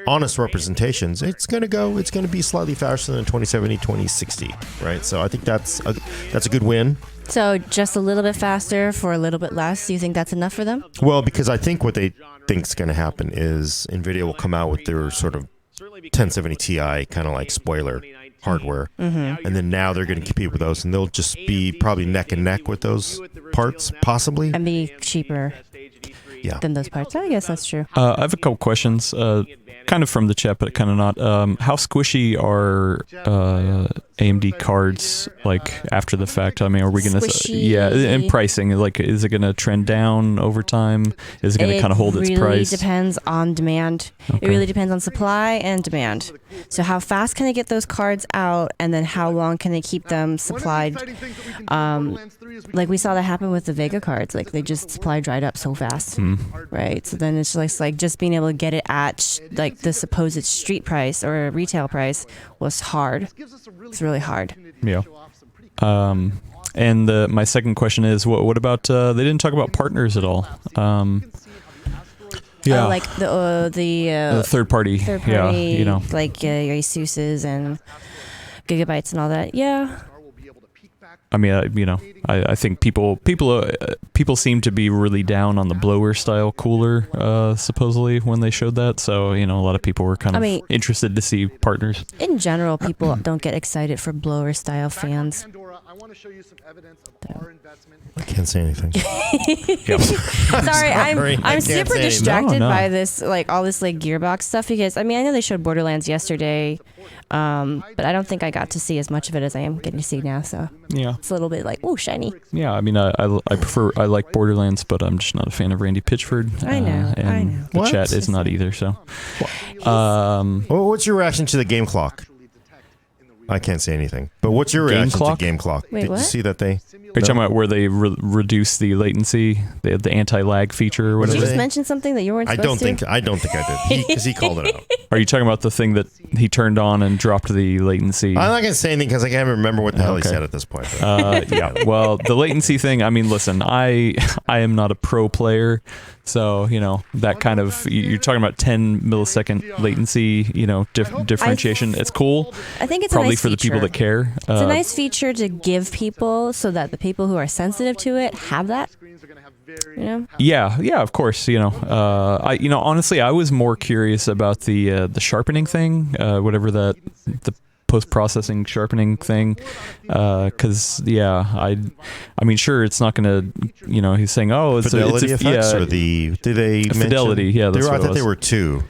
honest representations, it's going to be slightly faster than 2070, 2060, right? So I think that's a good win. So just a little bit faster for a little bit less. Do you think that's enough for them? Well, because I think what they think is going to happen is NVIDIA will come out with their sort of 1070 Ti kind of like spoiler hardware, and then now they're going to compete with those, and they'll just be probably neck and neck with those parts, possibly, and be cheaper than those parts. I guess that's true. I have a couple questions, kind of from the chat, but kind of not. How squishy are AMD cards like after the fact? I mean, are we going to and pricing, like, is it going to trend down over time? Is it going to kind of hold its price? It really depends on demand. Okay. It really depends on supply and demand. So how fast can they get those cards out, and then how long can they keep them supplied? Like we saw that happen with the Vega cards. Like they just supply dried up so fast, right? So then it's just like just being able to get it at like the supposed street price or retail price was hard. It's really hard. Yeah. And my second question is, what about they didn't talk about partners at all? Like the third party. Yeah, like your ASUS's and Gigabytes and all that. Yeah. I mean, I think people seem to be really down on the blower style cooler, supposedly, when they showed that. So, a lot of people were kind of interested to see partners. In general, people don't get excited for blower style fans. I can't say anything. Sorry, I'm super distracted by this, like all this like Gearbox stuff, because I know they showed Borderlands yesterday, but I don't think I got to see as much of it as I am getting to see now. So it's a little bit like, ooh, shiny. Yeah, I mean, I like Borderlands, but I'm just not a fan of Randy Pitchford. I know. The chat is not either. So, what's your reaction to the game clock? I can't say anything. But what's your reaction to Game Clock? Wait, Did you see that they... Are you talking about where they reduce the latency, the anti-lag feature or whatever? Did you just mention something that you weren't supposed to? I don't think I did, because he called it out. Are you talking about the thing that he turned on and dropped the latency? I'm not going to say anything because I can't remember what the hell he said at this point. Yeah, well, the latency thing, I mean, listen, I am not a pro player, so, that kind of, you're talking about 10 millisecond latency, differentiation. It's cool. I think it's probably a nice for the people that care. It's a nice feature to give people so that the people who are sensitive to it have that. Yeah, of course. Honestly, I was more curious about the sharpening thing, whatever the post-processing sharpening thing, because I mean, sure, it's not gonna, he's saying, oh, it's fidelity effects, or did they fidelity? Yeah, that's I thought there were two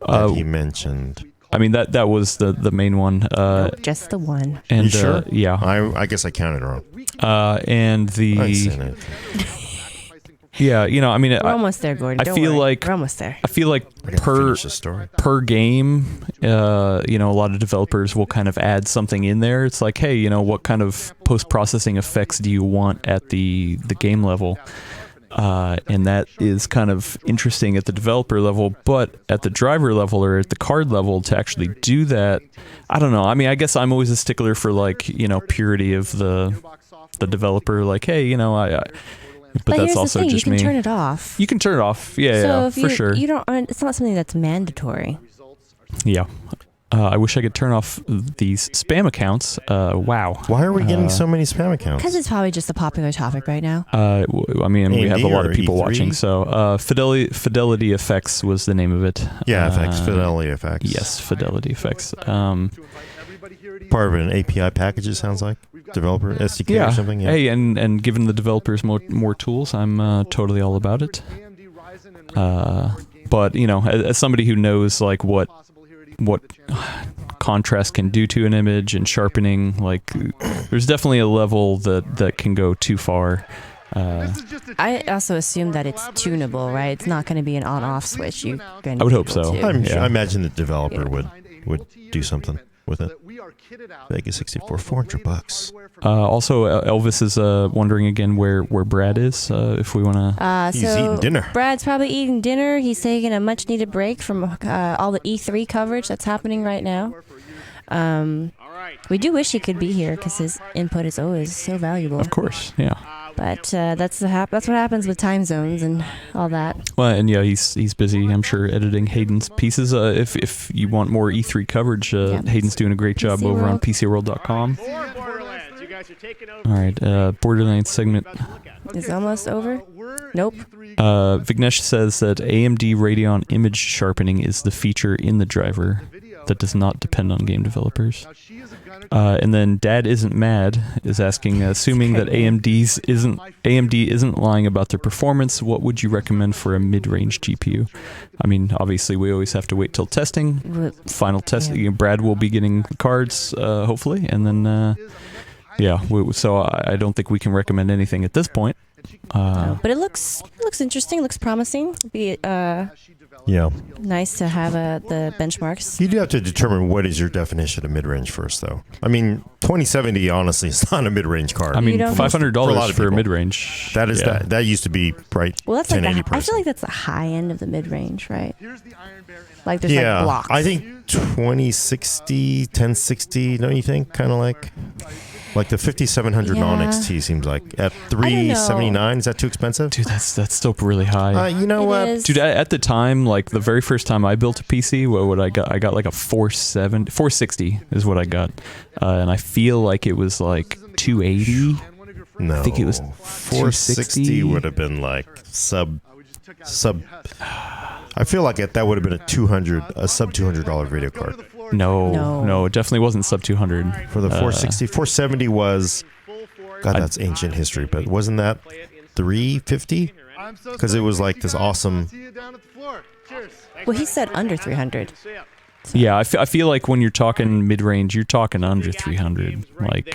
that he mentioned. I mean, that was the main one. Just the one. And you sure? Yeah. I guess I counted wrong. And the. Yeah, I mean, we're almost there, Gordon. Don't worry. We're almost there. I feel like per game, a lot of developers will kind of add something in there. It's like, hey, what kind of post-processing effects do you want at the game level? And that is kind of interesting at the developer level, but at the driver level or at the card level to actually do that, I don't know. I mean, I guess I'm always a stickler for like, purity of the developer. Like, hey, but that's also just me. You can turn it off. You can turn it off. Yeah, for sure. You don't. It's not something that's mandatory. Yeah. I wish I could turn off these spam accounts. Wow. Why are we getting so many spam accounts? Because it's probably just a popular topic right now. I mean, we have a lot of people watching. So, Fidelity Effects was the name of it. Yeah, Fidelity Effects. Yes, Fidelity Effects. Part of an API package, it sounds like. Developer SDK or something. Yeah. Hey, and giving the developers more tools, I'm totally all about it. But as somebody who knows like what contrast can do to an image and sharpening, like there's definitely a level that can go too far. I also assume that it's tunable, right? It's not going to be an on-off switch. I would hope so. I imagine the developer would do something with it. Vega 64, $400. Also, Elvis is wondering again where Brad is, if we want to... He's eating dinner. Brad's probably eating dinner. He's taking a much-needed break from all the E3 coverage that's happening right now. We do wish he could be here because his input is always so valuable. Of course, yeah. But that's what happens with time zones and all that. Well, and yeah, he's busy, I'm sure, editing Hayden's pieces. If you want more E3 coverage, Hayden's doing a great job over on PCWorld.com. All right, Borderlands segment is almost over. Nope. Vignesh says that AMD Radeon image sharpening is the feature in the driver that does not depend on game developers. And then Dad Isn't Mad is asking, assuming that AMD isn't lying about their performance, what would you recommend for a mid-range GPU? I mean, obviously we always have to wait till testing. Final testing. Yeah. Brad will be getting the cards, hopefully, and then so I don't think we can recommend anything at this point. But it looks interesting. Looks promising. Be nice to have the benchmarks. You do have to determine what is your definition of mid-range first, though. I mean, 2070 honestly is not a mid-range card. I mean, $500 for a mid-range. That is that used to be right. Well, that's I feel like that's the high end of the mid-range, right? Like there's like blocks. I think 2060, 1060. Don't you think? Kind of like the 5700 non-XT seems like at 379. Is that too expensive? Dude, that's still really high. You know what? Dude, at the time, like the very first time I built a PC, what would I got? I got like a 460 is what I got, and I feel like it was like 280. No, I think it was 460 would have been like sub. I feel like that would have been a sub $200 video card. No, it definitely wasn't sub 200 for the 460. 470 was, God, that's ancient history, but wasn't that 350? Because it was like this awesome. Well, he said under 300. So. Yeah, I feel like when you're talking mid-range, you're talking under 300. Like,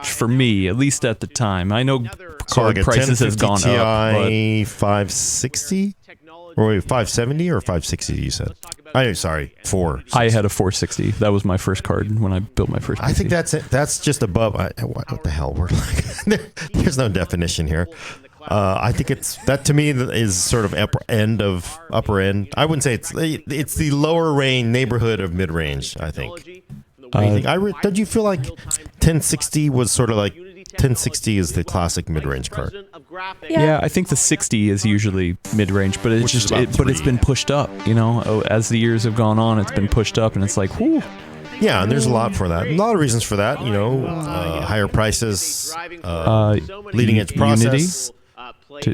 for me, at least at the time. I know card prices have gone Ti up. But 560? Or wait, 570 or 560 you said? Sorry, 4. I had a 460. That was my first card when I built my first PC. I think that's just above. What the hell? We're like, there's no definition here. I think that to me is sort of upper end. I wouldn't say it's the lower range neighborhood of mid range. I think. Did you feel like 1060 was sort of like 1060 is the classic mid range card? Yeah, I think the 60 is usually mid range, but it's been pushed up. You know, as the years have gone on, it's been pushed up, and it's like, whoo. Yeah, and there's a lot for that. A lot of reasons for that. You know, higher prices, leading edge process. Unity?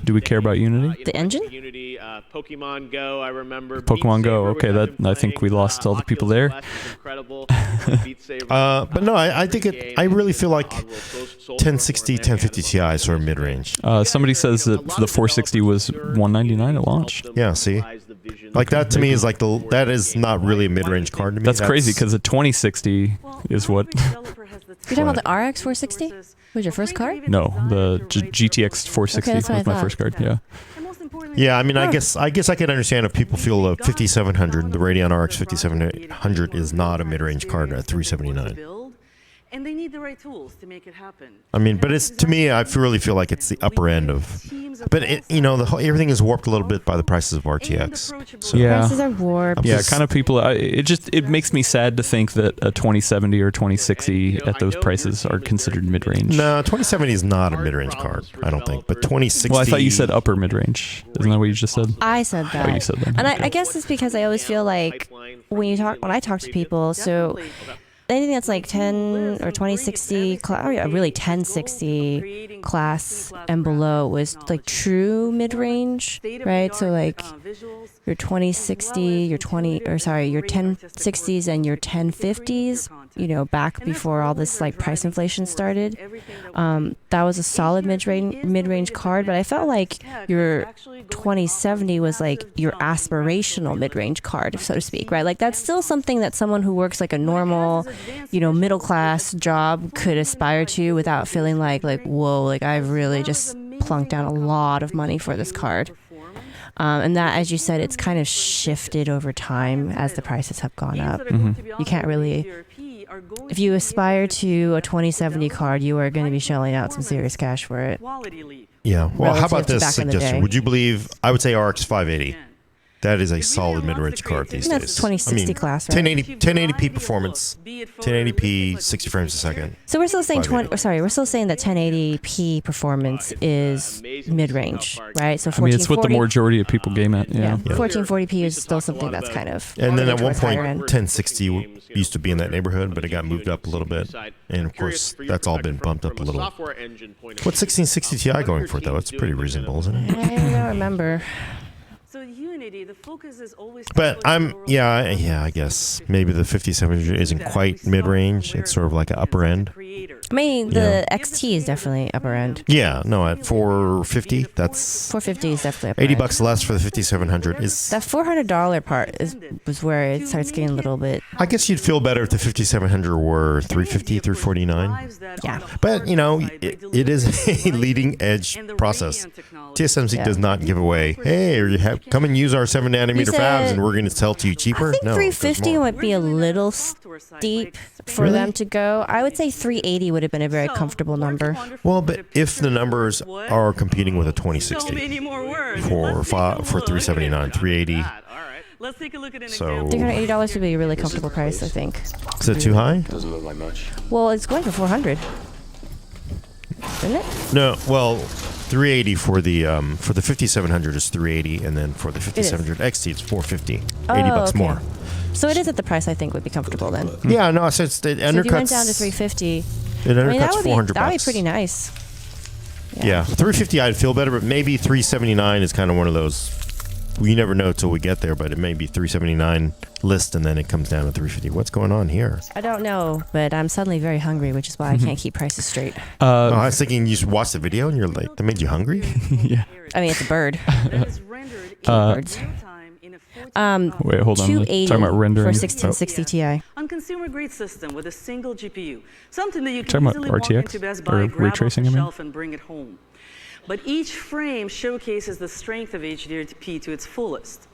Do we care about Unity? The engine? Unity, Pokemon Go, I remember. Pokemon Go, okay, I think we lost all the people there. But no, I think I really feel like 1060, 1050 Ti is sort of mid-range. Somebody says that the 460 was $199 at launch. Yeah, see? Like that to me is like that is not really a mid-range card to me. That's crazy because the 2060 is what. You're talking about the RX 460? Was your first card? No, the GTX 460 was my first card. Yeah. Yeah, I mean, I guess I can understand if people feel the 5700, the Radeon RX 5700 is not a mid-range card at 379. And they need the right tools to make it happen. I mean, but it's to me, I really feel like it's the upper end of. But everything is warped a little bit by the prices of RTX. So. Yeah, prices are warped. Yeah, kind of people. It makes me sad to think that a 2070 or 2060 at those prices are considered mid-range. No, 2070 is not a mid-range card, I don't think. But 2060. Well, I thought you said upper mid-range. Isn't that what you just said? I said that. Oh, you said that. And I guess it's because I always feel like when I talk to people, so. Anything that's like 10 or 2060, really 1060 class and below was like true mid-range, right? So like your 2060, your 1060s and your 1050s, back before all this like price inflation started. That was a solid mid-range card, but I felt like your 2070 was like your aspirational mid-range card, so to speak, right? Like that's still something that someone who works like a normal, middle-class job could aspire to without feeling like whoa, like I've really just plunked down a lot of money for this card. And that, as you said, it's kind of shifted over time as the prices have gone up. Mm-hmm. You can't really, if you aspire to a 2070 card, you are going to be shelling out some serious cash for it. Yeah. Well, how about this suggestion? Would you believe, I would say RX 580. That is a solid mid-range card these days. That's 2060 class, right? 1080p performance, 1080p, 60 frames a second. So we're still saying we're still saying that 1080p performance is mid-range, right? So 1440. I mean, it's what the majority of people game at. Yeah. 1440p is still something that's kind of. And then at one point, 1060 used to be in that neighborhood, but it got moved up a little bit. And of course, that's all been bumped up a little. What's 1660 Ti going for, though? It's pretty reasonable, isn't it? I don't remember. So Unity, the focus is always. But I guess maybe the 5700 isn't quite mid-range. It's sort of like an upper end. I mean, the XT is definitely upper end. Yeah, no, at 450, that's 450 is definitely upper end. $80 less for the 5700 is. That $400 part was where it starts getting a little bit. I guess you'd feel better if the 5700 were 350, 349. Yeah. But it is a leading edge process. TSMC does not give away, hey, come and use our 7 nanometer fabs and we're going to sell to you cheaper. I think 350 would be a little steep for them to go. I would say 380 would have been a very comfortable number. Well, but if the numbers are competing with a 2060 for 379, 380. Let's take a look at an example. $380 would be a really comfortable price, I think. Is that too high? Doesn't look like much. Well, it's going for 400. Isn't it? No, well, 380 for the 5700 is 380, and then for the 5700 XT it's 450. $80 more. So it is at the price I think would be comfortable then. Yeah, no, so it undercuts. So if you went down to 350, it undercuts $400. That would be pretty nice. Yeah, 350 I'd feel better, but maybe 379 is kind of one of those. We never know till we get there, but it may be 379 list, and then it comes down to 350. What's going on here? I don't know, but I'm suddenly very hungry, which is why I can't keep prices straight. I was thinking you just watched the video and you're like, that made you hungry? Yeah. I mean, it's a bird. Birds. Wait, hold on. $280 Talking about rendering. for 1660 Ti. On consumer-grade system with a single GPU, something that you can Talking about easily walk RTX into Best or Buy, ray grab off tracing, the I mean? shelf, and bring it home. But each frame showcases the strength of HDRP to its fullest.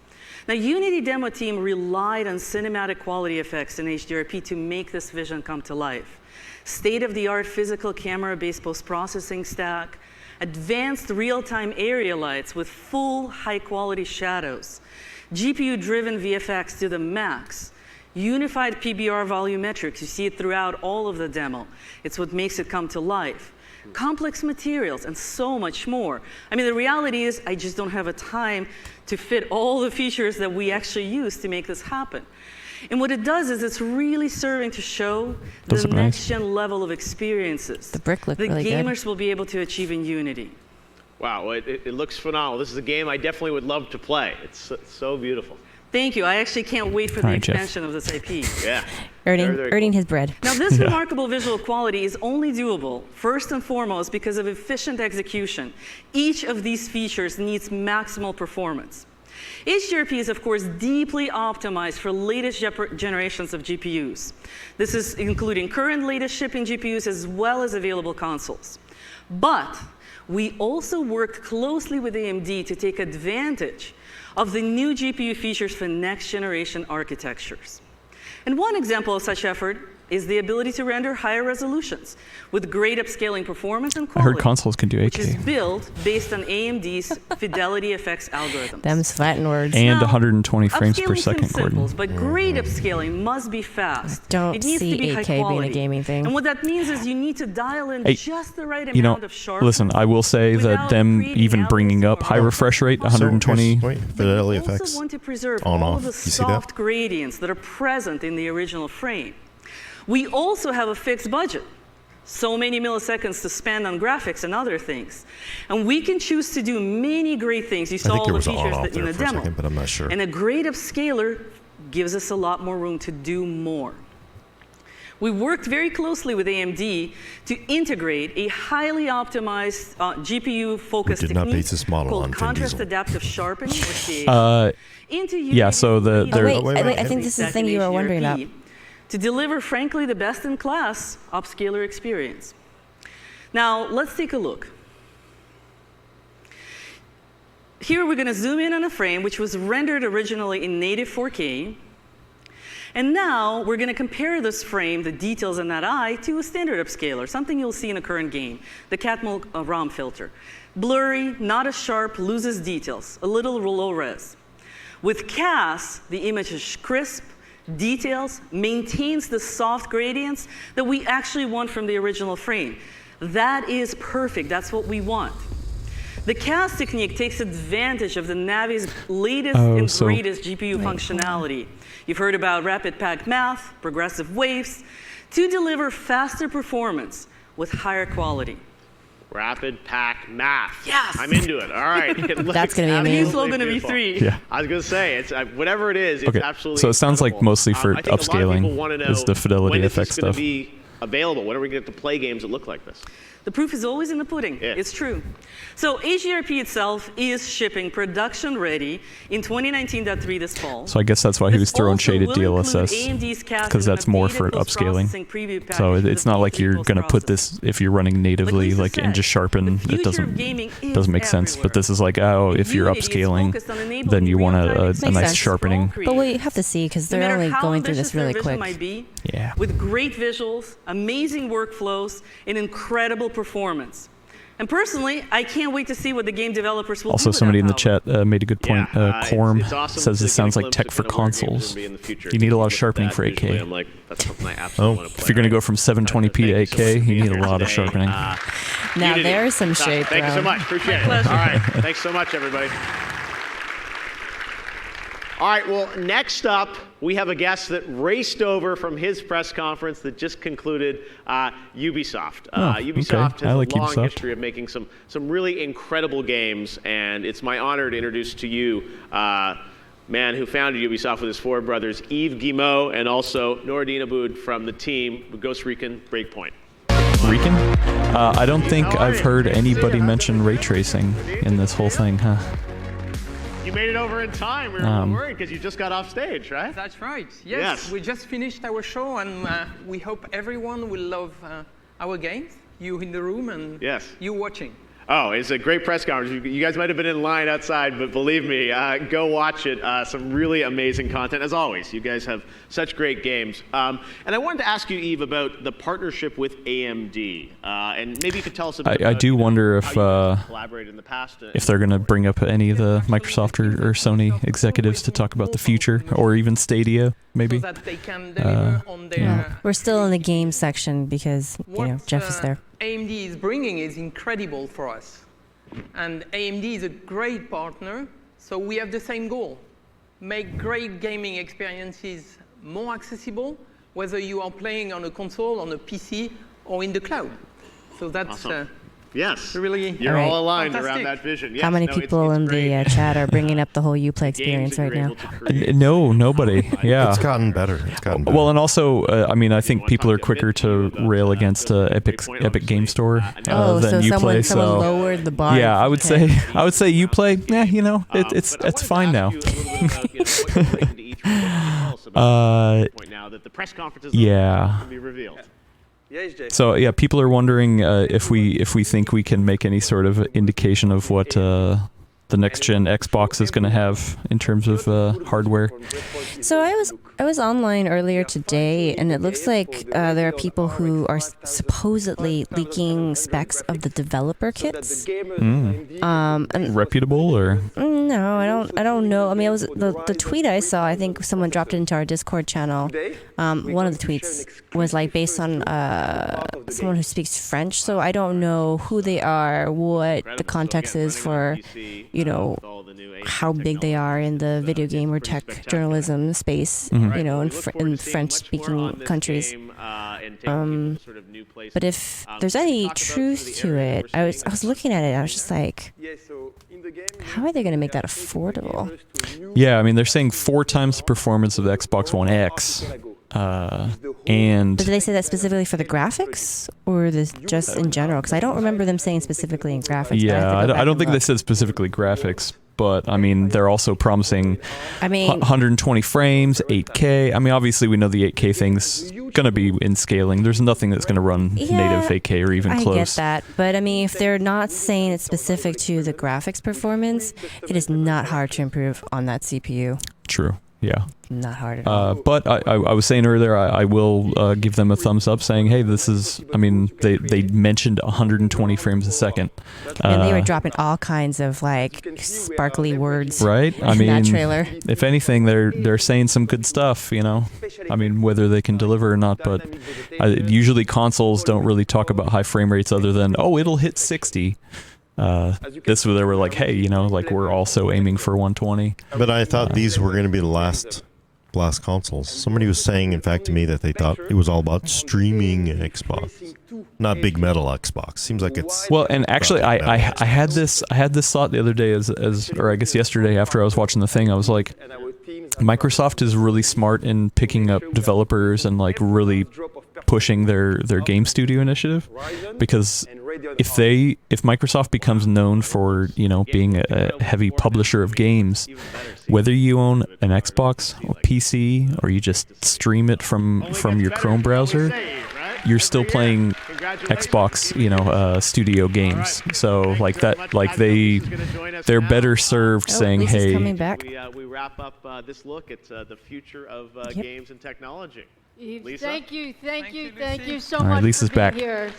Now, Unity demo team relied on cinematic quality effects in HDRP to make this vision come to life. State-of-the-art physical camera-based post-processing stack, advanced real-time area lights with full high-quality shadows, GPU-driven VFX to the max, unified PBR volumetrics. You see it throughout all of the demo. It's what makes it come to life. Complex materials, and so much more. I mean, the reality is I just don't have a time to fit all the features that we actually use to make this happen. And what it does is it's really serving to show the next-gen level of experiences the brick looked that really gamers will be able to achieve in Unity. Wow, it looks phenomenal. This is a game I definitely would love to play. It's so beautiful. Thank you. I actually can't wait for the expansion of this IP. Yeah. Earning his bread. Now, this remarkable visual quality is only doable, first and foremost, because of efficient execution. Each of these features needs maximal performance. HDRP is, of course, deeply optimized for latest generations of GPUs. This is including current latest shipping GPUs as well as available consoles. But we also worked closely with AMD to take advantage of the new GPU features for next-generation architectures. And one example of such effort is the ability to render higher resolutions with great upscaling performance and quality. I heard consoles can do 8K. Which is built based on AMD's Fidelity FX algorithms. Them's Latin words. And 120 frames per second, Gordon. But great upscaling must be fast. Don't see 8K being a gaming thing. And what that means is you need to dial in just the right amount of sharpness. Listen, I will say that them even bringing up high refresh rate, 120. Fidelity FX. We also want to preserve all of the soft gradients that are present in the original frame. We also have a fixed budget, so many milliseconds to spend on graphics and other things. And we can choose to do many great things. You saw all the features that in the demo. But I'm not sure. And a great upscaler gives us a lot more room to do more. We worked very closely with AMD to integrate a highly optimized GPU-focused technique called contrast adaptive sharpening, or CAS, into Unity. Yeah, so I think this is the thing you were wondering about. To deliver, frankly, the best-in-class upscaler experience. Now, let's take a look. Here we're going to zoom in on a frame which was rendered originally in native 4K. And now we're going to compare this frame, the details in that eye, to a standard upscaler, something you'll see in a current game, the Catmull ROM filter. Blurry, not as sharp, loses details, a little low res. With CAS, the image is crisp, details, maintains the soft gradients that we actually want from the original frame. That is perfect. That's what we want. The CAS technique takes advantage of the Navi's latest and greatest GPU functionality. You've heard about rapid packed math, progressive waves, to deliver faster performance with higher quality. Rapid pack math. Yes. I'm into it. All right. That's going to be amazing. New slogan of E3. Yeah. I was going to say, it's whatever it is, it's absolutely So it sounds like incredible. mostly for I think upscaling a lot of people want to know is the fidelity when effect is this going stuff. to be available? When are we going to get to play games that look like this? The proof is always in the pudding. Yeah. It's true. So HDRP itself is shipping production ready in 2019.3 this fall. So I guess that's why he was throwing shade at DLSS DLSS, because that's more for upscaling. So it's not like you're going to put this, if you're running natively, like in just Sharpen, it doesn't make sense. But this is like, oh, if you're upscaling, then you want a nice sense. sharpening. But we have to see, because they're only going through this really quick. Yeah. With great visuals, amazing workflows, and incredible performance. And personally, I can't wait to see what the game developers will do. Also, somebody in the chat made a good point. Yeah, Corm it's awesome says to it get sounds a like glimpse tech of for kind of where games consoles. will be in the future. You need a lot of Look at sharpening that for visually, 8K. I'm like, that's something I absolutely want to play. If you're going to go from 720p to 8K, you need a lot of sharpening. Now Unity. there's some shade Thank you so thrown. much. Appreciate it. All right. Thanks so much, everybody. All right, well, next up, we have a guest that raced over from his press conference that just concluded, Ubisoft. Ubisoft has I like a long Ubisoft. history of making some really incredible games, and it's my honor to introduce to you man who founded Ubisoft with his four brothers, Yves Guillemot, and also Noureddin Aboud from the team Ghost Recon Breakpoint. Recon? I don't think I've heard anybody mention ray tracing in this whole thing, huh? You made it over in time. We were worried because you just got off stage, right? That's right. Yes. We just finished our show, and we hope everyone will love our games. You in the room and you watching. Oh, it's a great press conference. You guys might have been in line outside, but believe me, go watch it. Some really amazing content, as always. You guys have such great games. And I wanted to ask you, Yves, about the partnership with AMD. And maybe you could tell us a bit about I do wonder if collaborated in the past. If they're going to bring up any of the Microsoft or Sony executives to talk about the future, or even Stadia, maybe. So that they can deliver on their We're still in the game section because, Jeff is there. AMD is bringing is incredible for us. And AMD is a great partner, so we have the same goal. Make great gaming experiences more accessible, whether you are playing on a console, on a PC, or in the cloud. So that's yes, really you're all aligned around that vision. Yes, How many people in the chat are bringing up the whole Uplay experience right now? No, nobody. Yeah. It's gotten better. Well, and also, I think people are quicker to rail against Epic Game Store than Uplay. Someone lowered the bar. Yeah, I would say Uplay. Yeah, it's fine now. Yeah. So yeah, people are wondering if we think we can make any sort of indication of what the next gen Xbox is going to have in terms of hardware. So I was online earlier today, and it looks like there are people who are supposedly leaking specs of the developer kits. And reputable or? No, I don't know. I mean, it was the tweet I saw. I think someone dropped it into our Discord channel. One of the tweets was like based on someone who speaks French, so I don't know who they are, what the context is for, how big they are in the video game or tech journalism space, in French-speaking countries. But if there's any truth to it, I was looking at it, I was just like, how are they going to make that affordable? Yeah, I mean, they're saying 4 times the performance of the Xbox One X. And but did they say that specifically for the graphics, or just in general? Because I don't remember them saying specifically in graphics. Yeah, I don't think they said specifically graphics, but I mean, they're also promising 120 frames, 8K. I mean, obviously we know the 8K thing's going to be in scaling. There's nothing that's going to run native 8K or even close. I get that, but I mean, if they're not saying it's specific to the graphics performance, it is not hard to improve on that CPU. True. Yeah. Not hard at all. But I was saying earlier, I will give them a thumbs up, saying, hey, this is. I mean, they mentioned 120 frames a second. And they were dropping all kinds of like sparkly words. Right. I in mean, that trailer. If anything, they're saying some good stuff. You know. I mean, whether they can deliver or not, but usually consoles don't really talk about high frame rates other than it'll hit 60. This they were like, hey, like we're also aiming for 120. But I thought these were going to be the last consoles. Somebody was saying, in fact, to me that they thought it was all about streaming Xbox, not big metal Xbox. Seems like it's well. And actually, I had this thought the other day, or I guess yesterday after I was watching the thing, I was like, Microsoft is really smart in picking up developers and like really pushing their game studio initiative, because if Microsoft becomes known for being a heavy publisher of games, whether you own an Xbox or PC or you just stream it from your Chrome browser, you're still playing Xbox studio games. So like that, like they're better served saying, Lisa's hey, coming back. We wrap up this look at the future of games and technology. Yves, Lisa? thank you so All right, much Lisa's for being back. here.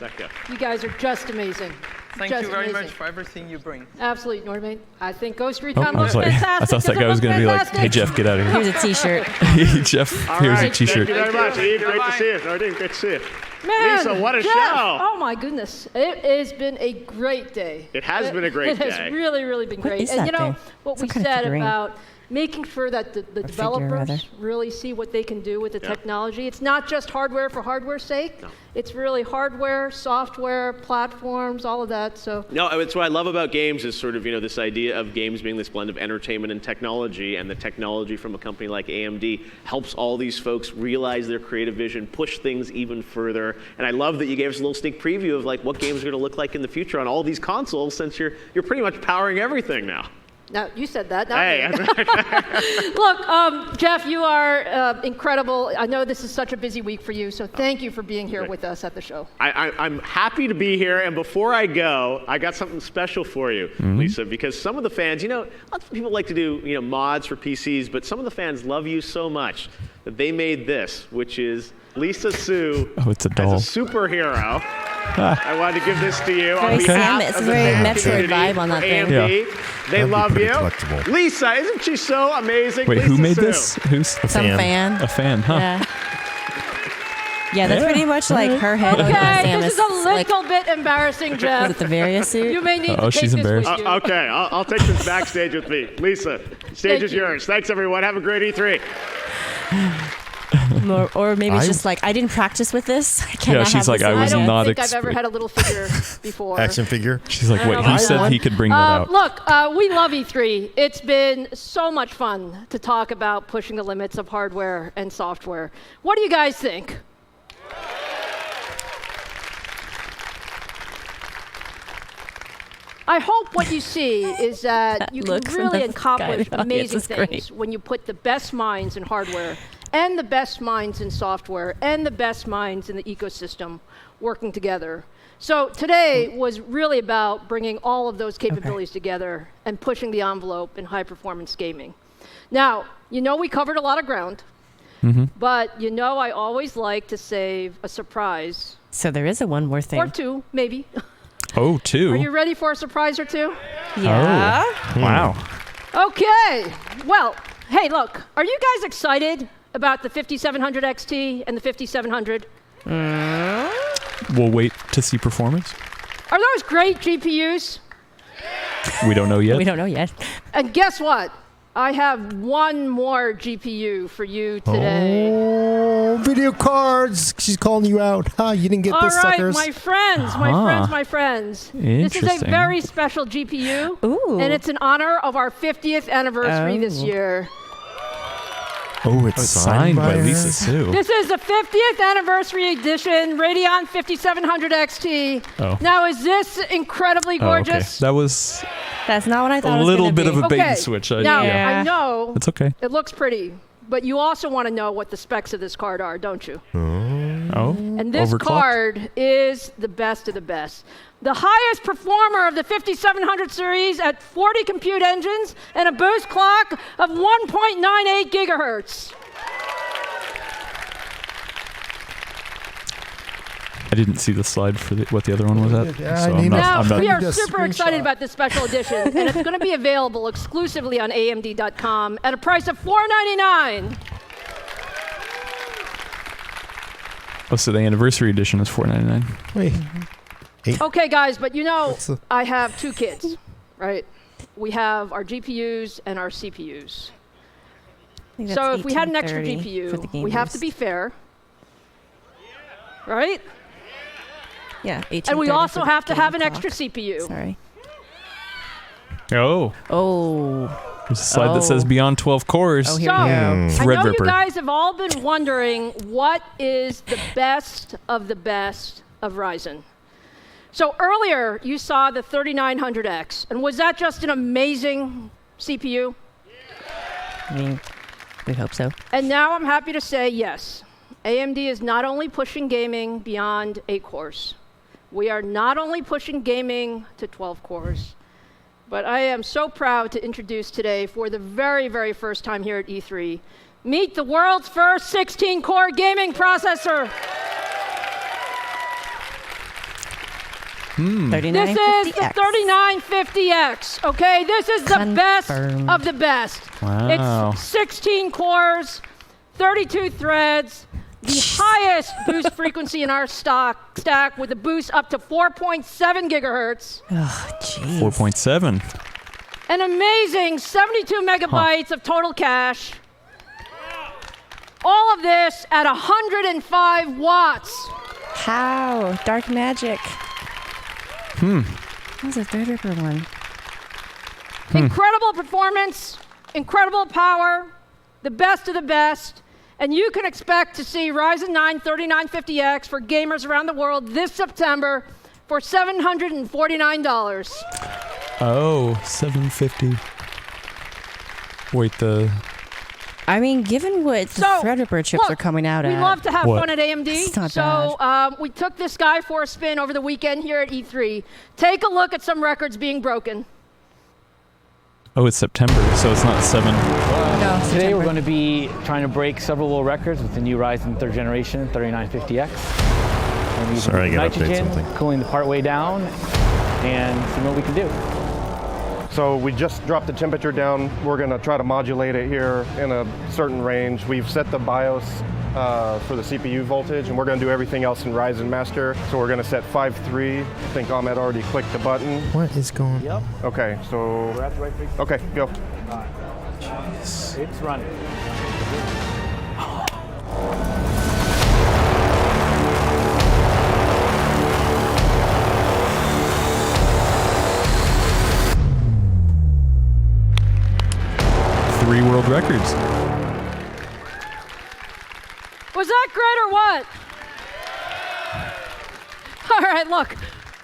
You guys are just amazing. Thank Just you very amazing. much for everything you bring. Absolutely, Norman. I think Ghost Recon I looks was like, fantastic. I thought that guy was going to be like, hey, Jeff, get out of here. Here's a T-shirt. Hey, Jeff, here's a T-shirt. Thank you very much, Eve. Great to see you. Nordine, great to see you. Man, Lisa, what a Jeff, show. Oh, my goodness. It has been a great day. It has been a great day. It has really, really been great. is And that thing? what Some we kind of said figurine. about making sure that the figure, developers rather. really see what they can do with the technology. It's not just hardware for hardware's sake. No. It's really hardware, software, platforms, all of that. So No, it's what I love about games is sort of, this idea of games being this blend of entertainment and technology, and the technology from a company like AMD helps all these folks realize their creative vision, push things even further. And I love that you gave us a little sneak preview of like what games are going to look like in the future on all these consoles, since you're pretty much powering everything now. now you said that. Not Hey, me. Look, Jeff, you are incredible. I know this is such a busy week for you, so thank you for being here with us at the show. I'm happy to be here, and before I go, I got something special for you, Lisa, because some of the fans, lots of people like to do, mods for PCs, but some of the fans love you so much that they made this, which is Lisa Su It's a doll. as a superhero. I wanted to give this to you on Very behalf Samus, of the very fan Metroid community vibe on that for thing. AMD. They That'd be love pretty you. collectible. Lisa, isn't she so amazing? Wait, Lisa who made Su. this? Who's Some fan. fan. a fan? Huh? Yeah. Yeah, that's Yeah. pretty much like her head on Okay, Samus. this is a like, little bit embarrassing, was it the Jeff. Varia suit? You may need Oh, to take she's this embarrassed. with you. Okay, I'll take this backstage with me. Lisa, stage Thank is you. yours. Thanks, everyone. Have a great E3. Or maybe it's I- just like, I didn't practice with this. I Yeah, cannot she's have like, this I in was my I hand. don't not think I've ever had a little figure before. action figure. She's like, wait, I he don't said know. he could bring that out. Look, we love E3. It's been so much fun to talk about pushing the limits of hardware and software. What do you guys think? I hope what you see is that you can Look from really the accomplish guy in the audience amazing is great. things when you put the best minds in hardware and the best minds in software and the best minds in the ecosystem working together. So today was really about bringing all of those capabilities together and pushing the envelope in high-performance gaming. Now, we covered a lot of ground, but I always like to save a surprise, So there is a one more thing. or two, maybe. Oh, two. Are you ready for a surprise or two? Yeah. Wow. Okay. Well, hey, look, are you guys excited about the 5700 XT and the 5700? We'll wait to see performance. Are those great GPUs? We don't know yet. We don't know yet. And guess what? I have one more GPU for you today. Oh, video cards. She's calling you out. You didn't get All this, right, suckers. my friends, my friends. This is a Interesting. very special GPU. Ooh. And it's in honor of our 50th anniversary this Oh. year. Oh, it's Signed by her. Lisa Su. This is the 50th anniversary edition Radeon 5700 XT. Oh. Now, is this incredibly Oh, okay. gorgeous? That was That's not what I thought a it was little gonna bit of be. a bait Okay. and switch. Now, Yeah. I know It's okay. it looks pretty, but you also want to know what the specs of this card are, don't you? Oh, And this overclocked? card is the best of the best. The highest performer of the 5700 series at 40 compute engines and a boost clock of 1.98 gigahertz. I didn't see the slide for what the other one was at. Yeah, so I need Now, I'm we are need a super screenshot. excited about this special edition, and it's going to be available exclusively on AMD.com at a price of $499. Oh, so the anniversary edition is $499. Wait. Okay, guys, but you know, What's the- I have two kids, right? We have our GPUs and our CPUs. I think So that's if we had an extra 1830 for the GPU, we have to gamers. be fair, right? Yeah, And we 1830 also for the have to have an game extra clock. CPU. Sorry. Oh, Oh. there's a slide that says beyond 12 cores. Oh, So, here we go. I know Threadripper. you guys have all been wondering what is the best of Ryzen. So earlier you saw the 3900X, and was that just an amazing CPU? I mean, we hope so. And now I'm happy to say yes. AMD is not only pushing gaming beyond 8 cores. We are not only pushing gaming to 12 cores, but I am so proud to introduce today, for the very, very first time here at E3, meet the world's first 16-core gaming processor. This is the 3950X, okay? This is the best Confirmed. of the best. Wow. It's 16 cores, 32 threads, the highest boost frequency in our stack with a boost up to 4.7 gigahertz, Oh, jeez. 4.7. an amazing 72 megabytes of total cache. All of this at 105 watts. How? Dark magic. That was a Threadripper one. Incredible performance, incredible power, the best of the best. And you can expect to see Ryzen 9 3950X for gamers around the world this September for $749. Oh, 750. Wait, I mean, given what the Threadripper chips look, are coming out we at. love to have What? fun at AMD. It's not So we took this guy for a spin over the weekend here at E3. Take a look at some records being broken. oh, it's September, so it's not 7. No, Today September. we're going to be trying to break several world records with the new Ryzen 3rd generation 3950X. And using Sorry, I gotta update nitrogen, something. cooling the part way down, and see what we can do. So we just dropped the temperature down. We're going to try to modulate it here in a certain range. We've set the BIOS for the CPU voltage, and we're going to do everything else in Ryzen Master. So we're going to set 5.3. I think Ahmed already clicked the button. What is going Yep. Okay, so We're at the right frequency. okay, go. It's running. Three world records. Was that great or what? All right, look,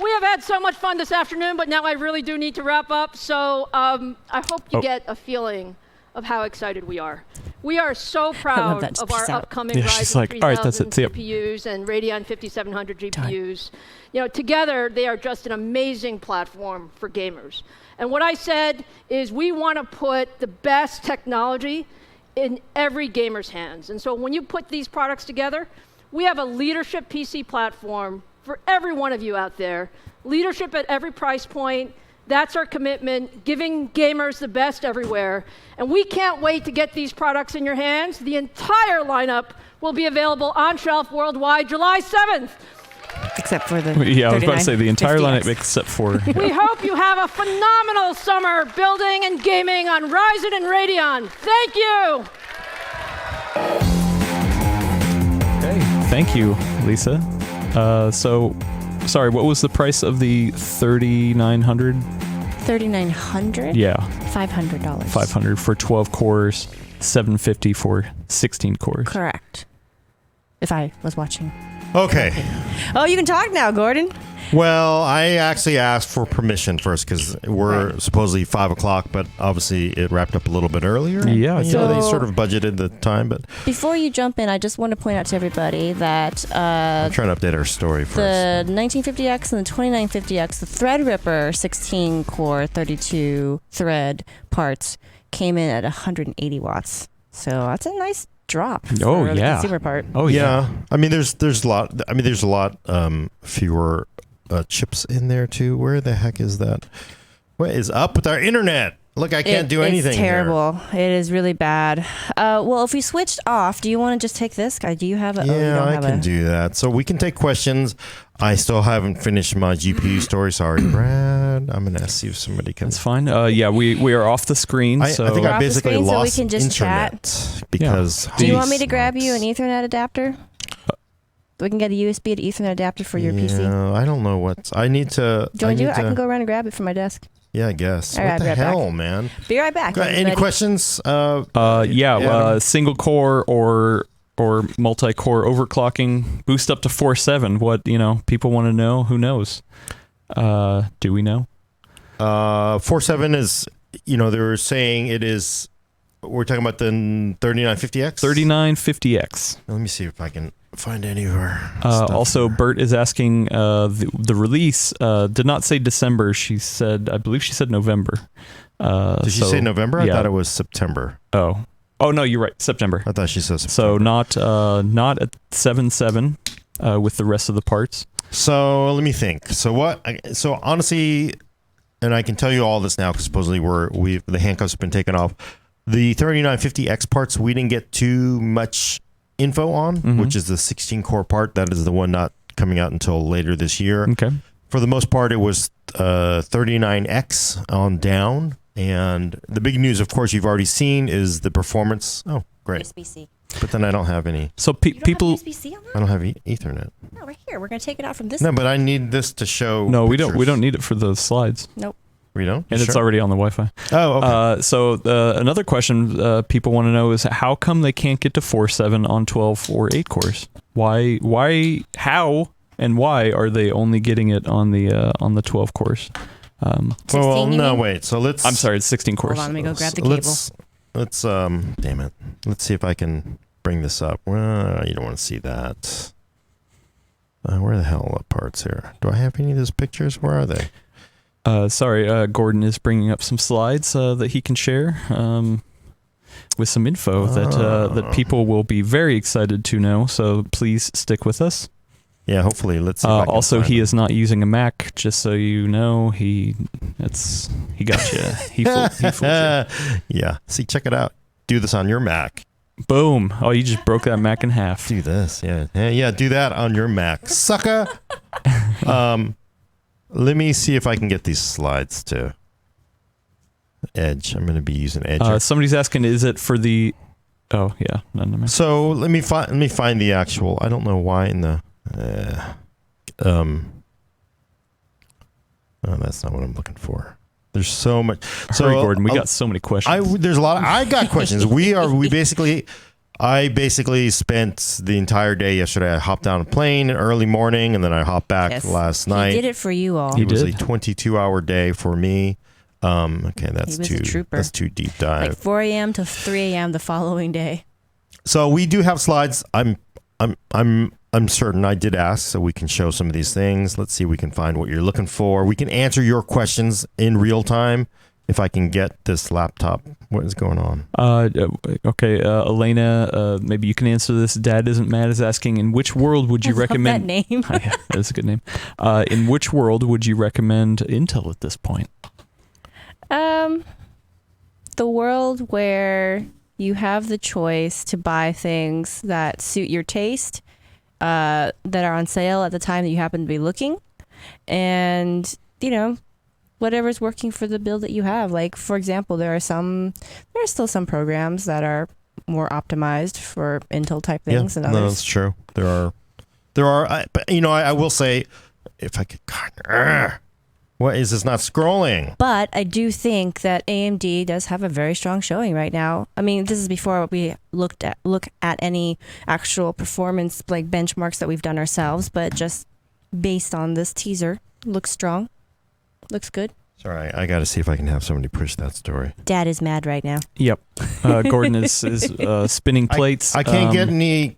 we have had so much fun this afternoon, but now I really do need to wrap up. So I hope you get a feeling of how excited we are. We are so proud that. of our Peace out. upcoming Yeah, she's Ryzen like, all right, that's 3000 it. See ya. CPUs and Radeon 5700 GPUs. You know, together they are just an amazing platform for gamers. And what I said is we want to put the best technology in every gamer's hands. And so when you put these products together, we have a leadership PC platform for every one of you out there. Leadership at every price point. That's our commitment, giving gamers the best everywhere. And we can't wait to get these products in your hands. The entire lineup will be available on shelf worldwide July 7th. Except for the Yeah, I was about to say the entire 3950X. lineup except for. We hope you have a phenomenal summer building and gaming on Ryzen and Radeon. Thank you. Okay, thank you, Lisa. So, sorry, what was the price of the 3900? 3900? Yeah, $500. 500 for 12 cores, 750 for 16 cores. Correct. If I was watching. Okay. Oh, you can talk now, Gordon. Well, I actually asked for permission first because we're supposedly 5 o'clock, but obviously it wrapped up a little bit earlier. Yeah. You know, they sort of budgeted the time, but Before you jump in, I just want to point out to everybody that I'm trying to update our story first. the 1950X and the 2950X, the Threadripper 16-core 32-thread parts came in at 180 watts. So that's a nice drop for the consumer part. I mean, there's a lot. I mean, there's a lot fewer chips in there too. Where the heck is that? What is up with our internet? Look, I can't do anything. It's terrible. It is really bad. Well, if we switched off, do you want to just take this guy? Do you have a? Yeah, I can do that. So we can take questions. I still haven't finished my GPU story. Sorry, Brad. I'm gonna see if somebody can. That's fine. Yeah, we are off the screen. I think I basically lost so we can just internet chat. because. Do you want me to grab you an Ethernet adapter? We can get a USB to Ethernet adapter for your PC. Yeah, I don't know what I need to. Do you want to do it? I can go around and grab it from my desk. Yeah, I guess. All right, What the I'll be right hell, back. man? Be right back. Any questions? Single core or multi-core overclocking, boost up to 4.7. What people want to know? Who knows? Do we know? 4.7 is. They were saying it is. We're talking about the 3950X. 3950X. Let me see if I can find any of our. Also, Bert is asking the release did not say December. I believe she said November. Did she say November? Yeah. I thought it was September. Oh no, you're right. September. I thought she said September. So not at 7.7 with the rest of the parts. So let me think. So honestly, and I can tell you all this now because supposedly the handcuffs have been taken off. The 3950X parts we didn't get too much info on, which is the 16-core part. That is the one not coming out until later this year. Okay. For the most part, it was 39X on down. And the big news, of course, you've already seen is the performance. Oh, great. USB-C. But then I don't have any. So people. Have USB-C on that? I don't have Ethernet. No, right here. We're gonna take it out from this. No, but I need this to show. No, pictures. we don't need it for the slides. Nope. We don't? And it's already on the Wi-Fi. Oh, okay. So another question people want to know is how come they can't get to 4.7 on 12 or 8 cores? How and why are they only getting it on the 12 cores? Wait. So let's. I'm sorry, it's 16 cores. Hold on, let me go grab the cable. Let's damn it. Let's see if I can bring this up. Well, you don't want to see that. Where the hell are the parts here? Do I have any of those pictures? Where are they? Gordon is bringing up some slides that he can share with some info that people will be very excited to know. So please stick with us. Yeah, hopefully. Let's see if I can also, find he them. is not using a Mac, just so you know. He got you. He fooled you. Yeah. See, check it out. Do this on your Mac. Boom. Oh, you just broke that Mac in half. Do this. Yeah. Yeah, do that on your Mac. Sucker. Let me see if I can get these slides to Edge. I'm going to be using Edge. Somebody's asking, is it for the... Oh, yeah. No. So let me find the actual... I don't know why in the... that's not what I'm looking for. There's so much. Hurry, Gordon. We got so many questions. There's a lot. I got questions. I basically spent the entire day yesterday. I hopped on a plane early morning, and then I hopped back last night. He did it for you all. It was a 22-hour day for me. Okay, that's He was a trooper. That's too deep dive. Like 4 a.m. to 3 a.m. the following day. So we do have slides. I'm certain I did ask, so we can show some of these things. Let's see if we can find what you're looking for. We can answer your questions in real time if I can get this laptop. What is going on? Okay, Elena, maybe you can answer this. Dad Isn't Mad is asking, in which world would you recommend... that name. Yeah, that's a good name. In which world would you recommend Intel at this point? The world where you have the choice to buy things that suit your taste, that are on sale at the time that you happen to be looking, and whatever's working for the build that you have. Like, for example, there are still some programs that are more optimized for Intel type things than others. No, that's true. There are. But I will say, if I could. What is this not scrolling? But I do think that AMD does have a very strong showing right now. I mean, this is before we look at any actual performance like benchmarks that we've done ourselves, but just based on this teaser. Looks strong. Looks good. Sorry, I got to see if I can have somebody push that story. Dad is mad right now. Yep. Gordon is spinning plates. I can't get any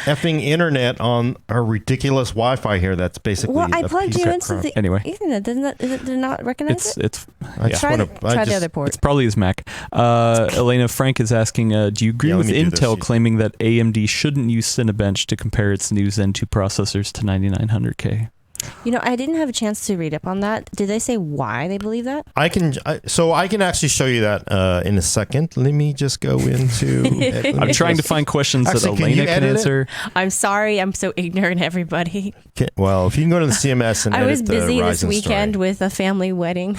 effing internet on our ridiculous Wi-Fi here. That's basically Well, I a plugged piece you of into crap. the Anyway. Ethernet. Did it not recognize it? Try the other port. It's probably his Mac. Elena Frank is asking, do you agree Yeah, with let me do this. Intel claiming that AMD shouldn't use Cinebench to compare its new Zen 2 processors to 9900K? You know, I didn't have a chance to read up on that. Did they say why they believe that? I can actually show you that in a second. Let me just go into. I'm trying to find questions that Elena can answer. I'm sorry, I'm so ignorant, everybody. Well, if you can go to the CMS and I was edit the busy this Ryzen weekend story. with a family wedding.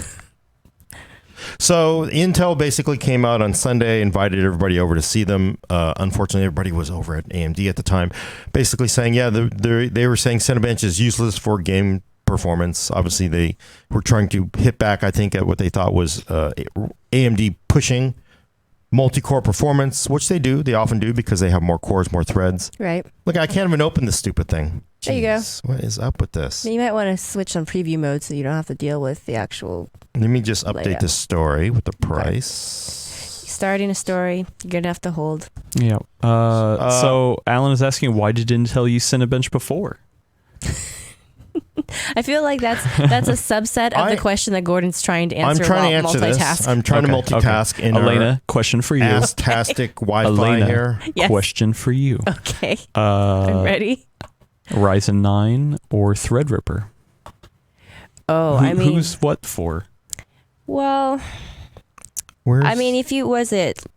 So Intel basically came out on Sunday, invited everybody over to see them. Unfortunately, everybody was over at AMD at the time, basically saying, yeah, they were saying Cinebench is useless for game performance. Obviously, they were trying to hit back, I think, at what they thought was AMD pushing multi-core performance, which they do. They often do because they have more cores, more threads. Right. Look, I can't even open this stupid thing. There you go. Jeez, what is up with this? You might want to switch on preview mode so you don't have to deal with the actual. Let me just update layout. the story with the price. Starting a story, you're going to have to hold. Yeah. So Alan is asking, why did Intel use Cinebench before? I feel like that's a subset of the question that Gordon's trying to answer. I'm trying to answer multitask. this. I'm trying to multitask. In Elena, question for you. Ass-tastic Wi-Fi Elena, here. Yes. question for you. Okay. I'm ready. Ryzen 9 or Threadripper? Oh, I mean, who's what for? well, Where's I mean, if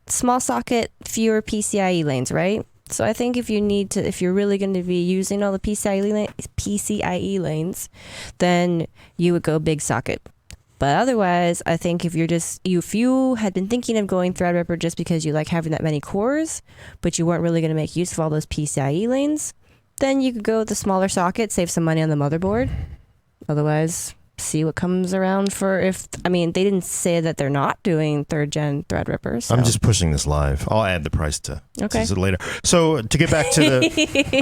small socket, fewer PCIe lanes, right? So I think if you're really going to be using all the PCIe lanes, then you would go big socket. But otherwise, I think if you had been thinking of going Threadripper just because you like having that many cores, but you weren't really going to make use of all those PCIe lanes, then you could go with the smaller socket, save some money on the motherboard. Otherwise, see what comes around they didn't say that they're not doing 3rd gen Threadripper. So. I'm just pushing this live. I'll add the price to Okay. it later. So to get back to the,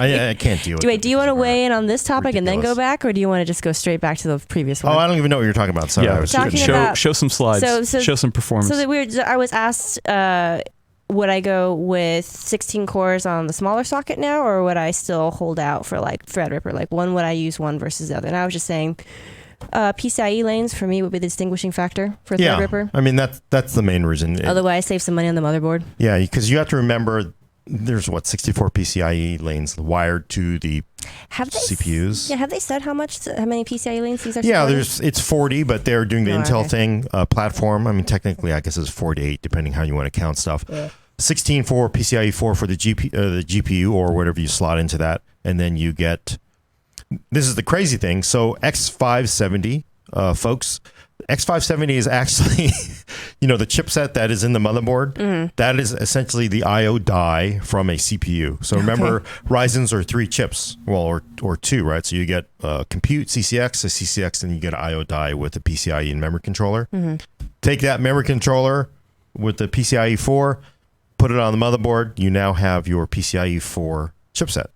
I can't deal with it. Do you want to weigh in on this topic and then go back, or do you want to just go straight back to the previous one? Oh, I don't even know what you're talking about. Sorry, Yeah, I was Talking kidding. about- show some slides. Show some performance. So I was asked, would I go with 16 cores on the smaller socket now, or would I still hold out for like Threadripper? Like would I use one versus the other? And I was just saying, PCIe lanes for me would be the distinguishing factor for Threadripper. I mean that's the main reason. Otherwise, save some money on the motherboard. Yeah, because you have to remember there's 64 PCIe lanes wired to the CPUs. Yeah, have they said how many PCIe lanes these are? Yeah, supporting? it's 40, but they're doing the Intel thing platform. I mean, technically, I guess it's 48, depending how you want to count stuff. Yeah. 16 for PCIe 4 for the GPU or whatever you slot into that, and then you get. This is the crazy thing. So X570, folks, X570 is actually, the chipset that is in the motherboard. Mm-hmm. That is essentially the I/O die from a CPU. So remember, Ryzen's are 3 chips, well, or 2, right? So you get compute CCX, a CCX, and you get an I/O die with a PCIe and memory controller. Mm-hmm. Take that memory controller with the PCIe 4, put it on the motherboard. You now have your PCIe 4 chipset.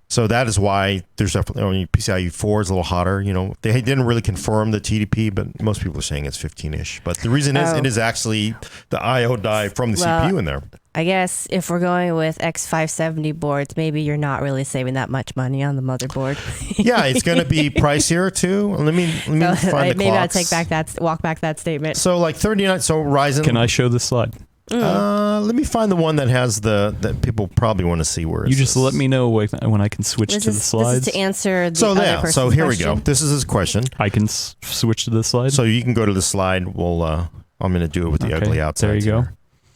So that is why there's definitely PCIe 4 is a little hotter. They didn't really confirm the TDP, but most people are saying it's 15-ish. But the reason is it is actually the I/O die from the CPU in there. I guess if we're going with X570 boards, maybe you're not really saving that much money on the motherboard. Yeah, it's going to be pricier too. Let me find the maybe clocks. I'll walk back that statement. So like 39. So Ryzen. Can I show the slide? Let me find the one that has that people probably want to see where You just let me know when I can switch to the slides. This is to answer the So other yeah, person's so here question. we go. This is his question. I can switch to the slide. So you can go to the slide. We'll I'm going to do it with the ugly outside. There you go.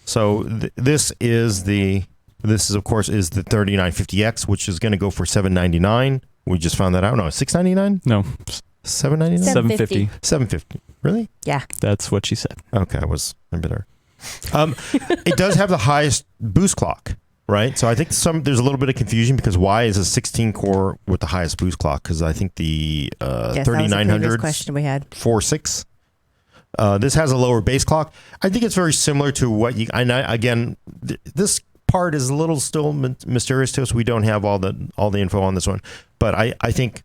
So this is of course the 3950X, which is going to go for $799. We just found that out. No, $699. No, $799. $750. $750. Really? Yeah. That's what she said. Okay, I was a bit there. It does have the highest boost clock, right? So I think there's a little bit of confusion because why is a 16 core with the highest boost clock? Because I think the 3900 question we had 4.6. This has a lower base clock. I think it's very similar to what you. Again, this part is a little still mysterious to us. We don't have all the info on this one, but I think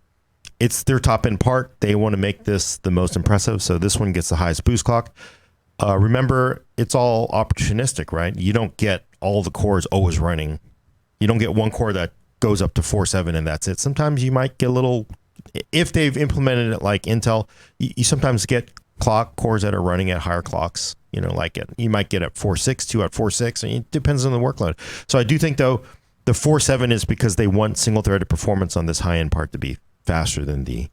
it's their top end part. They want to make this the most impressive. So this one gets the highest boost clock. Remember, it's all opportunistic, right? You don't get all the cores always running. You don't get one core that goes up to 4.7 and that's it. Sometimes you might get a little, if they've implemented it like Intel, you sometimes get clock cores that are running at higher clocks. You know, like you might get at 4.6, 2 at 4.6, and it depends on the workload. So I do think, though, the 4.7 is because they want single-threaded performance on this high-end part to be faster than the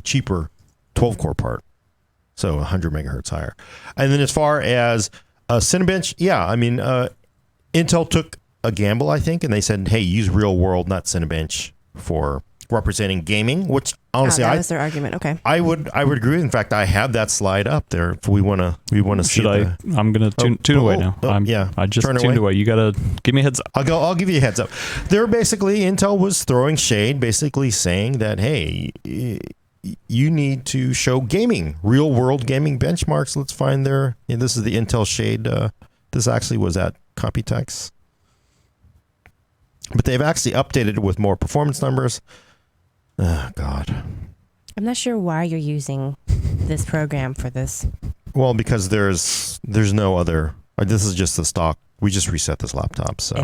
cheaper 12-core part. So 100 megahertz higher. And then as far as Cinebench, yeah, I mean, Intel took a gamble, I think, and they said, hey, use real world, not Cinebench, for representing gaming, which honestly, that was their argument. Okay, I would agree. In fact, I have that slide up there. If we want to see. Should I? I'm gonna tune away now. Yeah, I just tuned away. You gotta give me a heads up. I'll give you a heads up. They're basically, Intel was throwing shade, basically saying that, hey, you need to show gaming, real world gaming benchmarks. Let's find their. And this is the Intel shade. This actually was at Computex, but they've actually updated it with more performance numbers. Oh, God. I'm not sure why you're using this program for this. Well, because there's no other. This is just the stock. We just reset this laptop. So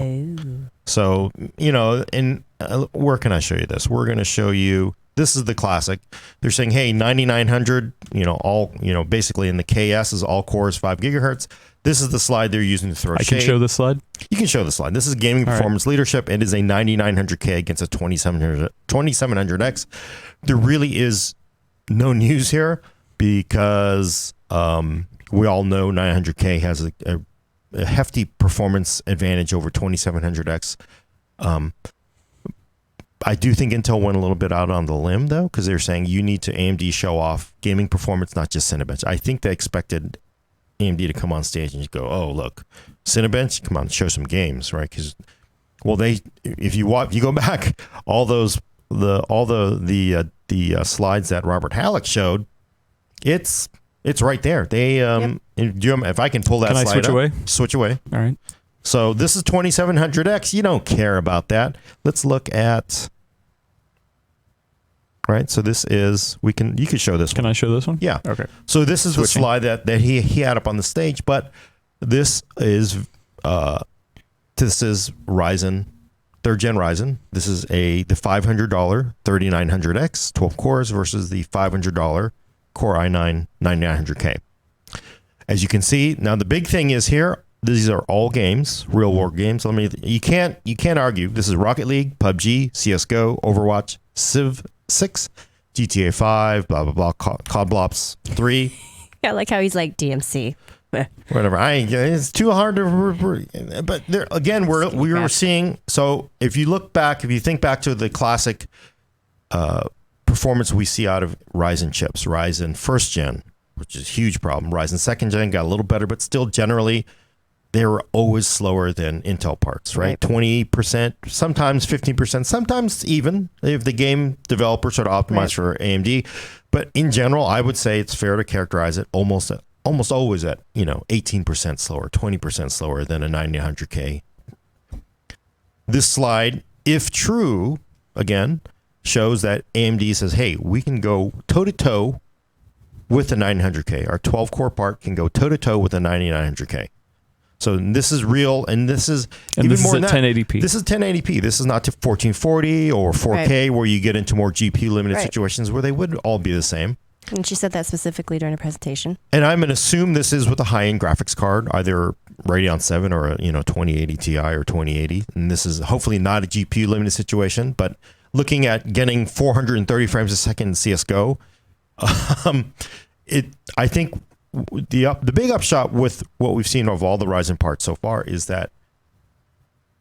you know, and where can I show you this? We're going to show you. This is the classic. They're saying, hey, 9900. You know, all basically in the KS is all cores 5 gigahertz. This is the slide they're using to throw shade. I can show the slide? You can show the slide. This is gaming performance leadership. It is a 9900K against a 2700X. There really is no news here because we all know 900K has a hefty performance advantage over 2700X. I do think Intel went a little bit out on the limb, though, because they're saying you need to AMD show off gaming performance, not just Cinebench. I think they expected AMD to come on stage and go, oh, look, Cinebench, come on, show some games, right? Because, well, if you go back, all the slides that Robert Halleck showed, it's right there. They if I can pull that slide switch up, away? Switch away. All right. So this is 2700X. You don't care about that. Let's look at. Right, so this is you can show this one. Can I show this one? Yeah. Okay. So this is the slide that he had up on the stage, but this is Ryzen, 3rd gen Ryzen. This is the $500 3900X 12 cores versus the $500 Core i9 9900K. As you can see, now the big thing is here. These are all games, real world games. You can't argue. This is Rocket League, PUBG, CS:GO, Overwatch, Civ 6, GTA 5, blah blah blah, COD Blops 3. I like how he's like DMC. Whatever. It's too hard to. But there again, we were seeing. So if you think back to the classic performance we see out of Ryzen chips, Ryzen 1st gen, which is a huge problem. Ryzen 2nd gen got a little better, but still generally they were always slower than Intel parts, right? 20%, sometimes 15%, sometimes even if the game developers sort of optimize for AMD. But in general, I would say it's fair to characterize it almost always at 18% slower, 20% slower than a 9900K. This slide, if true, again, shows that AMD says, hey, we can go toe-to-toe with the 900K. Our 12-core part can go toe-to-toe with the 9900K. So this is real, and this is even more than that. 1080p. This is 1080p. This is not to 1440 or 4K where you get into more GPU-limited situations where they would all be the same. And she said that specifically during her presentation. And I'm going to assume this is with a high-end graphics card, either Radeon 7 or a 2080 Ti or 2080. And this is hopefully not a GPU-limited situation, but looking at getting 430 frames a second in CS:GO, I think the big upshot with what we've seen of all the Ryzen parts so far is that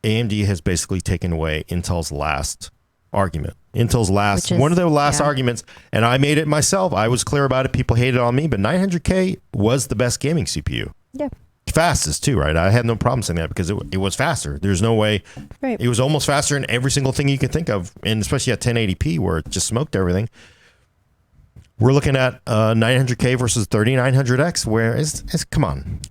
AMD has basically taken away Intel's last argument. One of their last arguments, and I made it myself. I was clear about it. People hated on me, but 900K was the best gaming CPU. Yeah. Fastest too, right? I had no problem saying that because it was faster. There's no way. Right. It was almost faster in every single thing you could think of, and especially at 1080p where it just smoked everything. We're looking at 900K versus 3900X, where it's come on.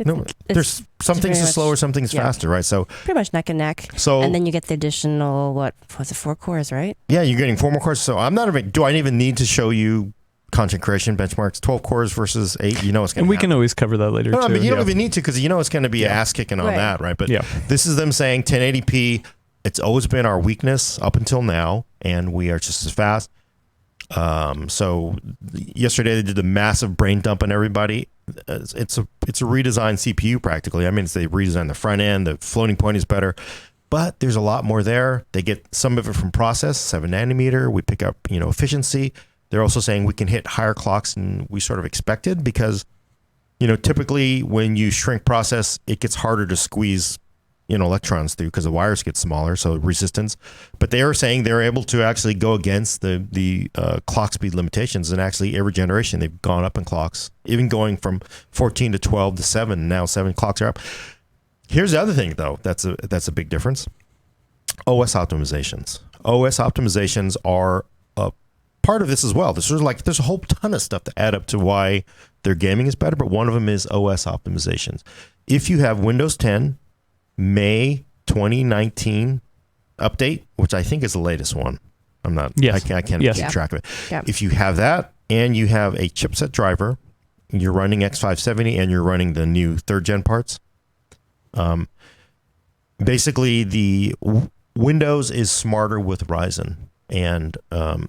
There's some things are slower, some things faster, right? So pretty much neck and neck. So and then you get the additional, what was it, 4 cores, right? Yeah, you're getting 4 more cores. So do I even need to show you content creation benchmarks? 12 cores versus 8, you know it's going to And we can always cover that later, too. I mean, you don't even need to, because you know it's going to be ass kicking on that, right? But this is them saying 1080p, it's always been our weakness up until now, and we are just as fast. So yesterday they did a massive brain dump on everybody. It's a redesigned CPU practically. I mean, they redesigned the front end. The floating point is better, but there's a lot more there. They get some of it from process, 7 nanometer. We pick up, efficiency. They're also saying we can hit higher clocks than we sort of expected because, typically when you shrink process, it gets harder to squeeze electrons through because the wires get smaller, so resistance. But they are saying they're able to actually go against the clock speed limitations, and actually every generation they've gone up in clocks, even going from 14 to 12 to 7. Now 7 clocks are up. Here's the other thing, though. That's a big difference. OS optimizations. OS optimizations are a part of this as well. There's a whole ton of stuff to add up to why their gaming is better, but one of them is OS optimizations. If you have Windows 10 May 2019 update, which I think is the latest one. I'm not. Yes. I can't keep track of it. Yeah. If you have that and you have a chipset driver, you're running X570 and you're running the new 3rd gen parts. Basically, the Windows is smarter with Ryzen, and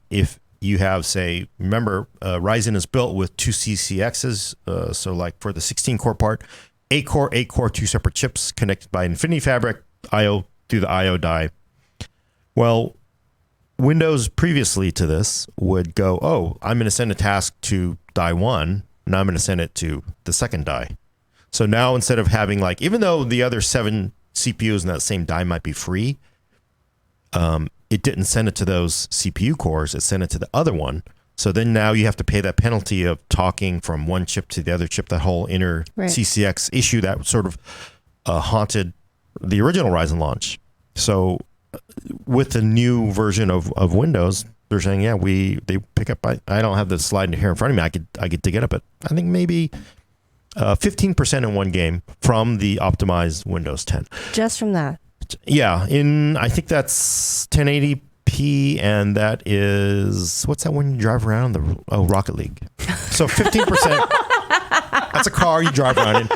if you have, remember, Ryzen is built with 2 CCXs. So, like for the 16-core part. 8 core, 2 separate chips connected by Infinity Fabric, I/O through the I/O die. Well, Windows previously to this would go, I'm going to send a task to die 1, and I'm going to send it to the second die. So now instead of having even though the other 7 CPUs in that same die might be free, it didn't send it to those CPU cores, it sent it to the other one. So then now you have to pay that penalty of talking from one chip to the other chip, that whole inner CCX issue that sort of haunted the original Ryzen launch. So with the new version of Windows, they're saying, they pick up, I don't have the slide here in front of me. I could dig it up, but I think maybe 15% in one game from the optimized Windows 10. Just from that? Yeah. I think that's 1080p. And that is, what's that when you drive around? Rocket League. So 15%. That's a car you drive around in.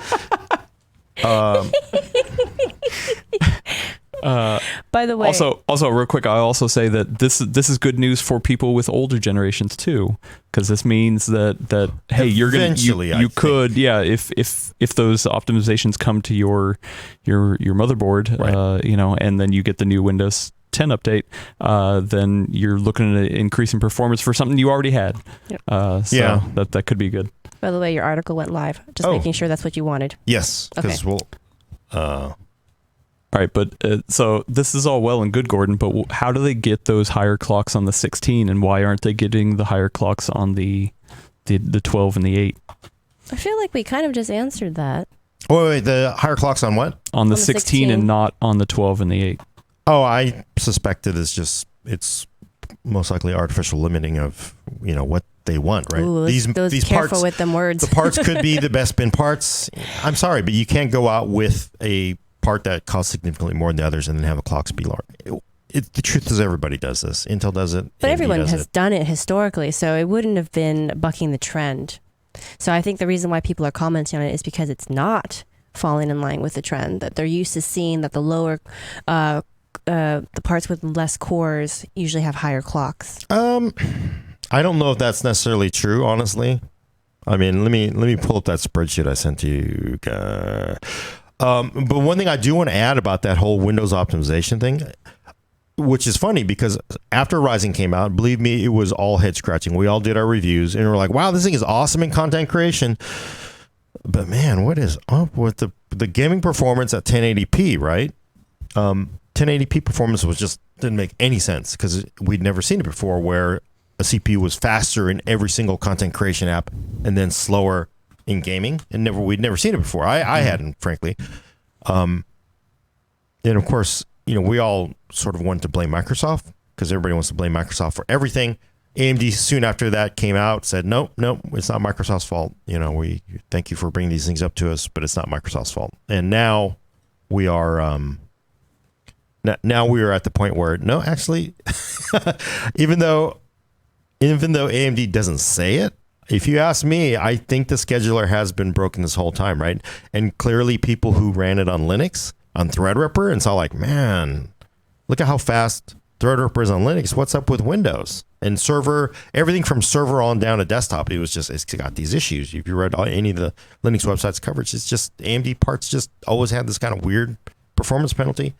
By the way, also real quick, I also say that this is good news for people with older generations too, because this means that hey, you're gonna you could if those optimizations come to your motherboard, right. And then you get the new Windows 10 update, then you're looking at an increase in performance for something you already had. Yep. That could be good. By the way, your article went live. Just making sure that's what you wanted. Yes. Okay. All right, but so this is all well and good, Gordon, but how do they get those higher clocks on the 16, and why aren't they getting the higher clocks on the 12 and the 8? I feel like we kind of just answered that. Wait, the higher clocks on what? On the 16 and not on the 12 and the 8. Oh, I suspect it's most likely artificial limiting of, what they want, right? Ooh, these careful parts, with them words. The parts could be the best bin parts. I'm sorry, but you can't go out with a part that costs significantly more than the others and then have a clock speed lower. The truth is everybody does this. Intel does it. But everyone has done it historically, so it wouldn't have been bucking the trend. So I think the reason why people are commenting on it is because it's not falling in line with the trend, that they're used to seeing that the lower the parts with less cores usually have higher clocks. I don't know if that's necessarily true, honestly. I mean, let me pull up that spreadsheet I sent to you. But one thing I do want to add about that whole Windows optimization thing, which is funny because after Ryzen came out, believe me, it was all head scratching. We all did our reviews and we're like, wow, this thing is awesome in content creation. But man, what is up with the gaming performance at 1080p, right? 1080p performance didn't make any sense because we'd never seen it before, where a CPU was faster in every single content creation app and then slower in gaming, and we'd never seen it before. I hadn't, frankly. And of course, we all sort of wanted to blame Microsoft because everybody wants to blame Microsoft for everything. AMD soon after that came out, said, nope, it's not Microsoft's fault. We thank you for bringing these things up to us, but it's not Microsoft's fault. And now we are now we are at the point where, no, actually, even though AMD doesn't say it, if you ask me, I think the scheduler has been broken this whole time, right? And clearly people who ran it on Linux, on Threadripper, and saw like, man, look at how fast Threadripper is on Linux. What's up with Windows? And server, everything from server on down to desktop, it's got these issues. If you read any of the Linux websites coverage, it's just AMD parts just always had this kind of weird performance penalty.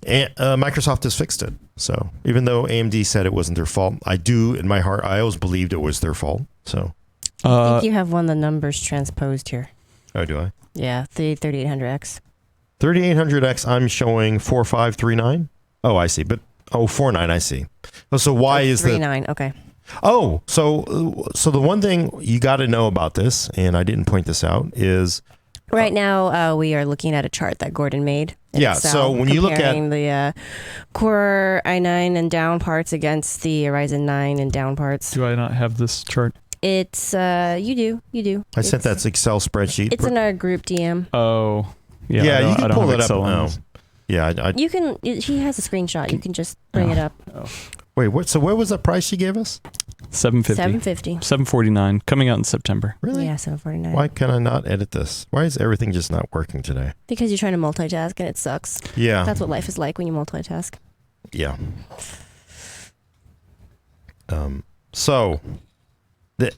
And Microsoft has fixed it. So even though AMD said it wasn't their fault, I do, in my heart, I always believed it was their fault. So I think you have one of the numbers transposed here. Oh, do I? Yeah, the 3800X. 3800X, I'm showing 4539. Oh, I see. But 49, I see. So why is that? 39, okay. Oh, so the one thing you got to know about this, and I didn't point this out, is right now we are looking at a chart that Gordon made. Yeah, so when you look at the Core i9 and down parts against the Ryzen 9 and down parts. Do I not have this chart? It's you do. I sent that Excel spreadsheet. It's in our group DM. Oh, yeah. Yeah, you can pull it up. Oh. Yeah, you can. He has a screenshot. You can just bring it up. Oh. Wait, what? So what was the price she gave us? $750. $749, coming out in September. Really? Yeah, $749. Why can I not edit this? Why is everything just not working today? Because you're trying to multitask and it sucks. Yeah. That's what life is like when you multitask. Yeah. So the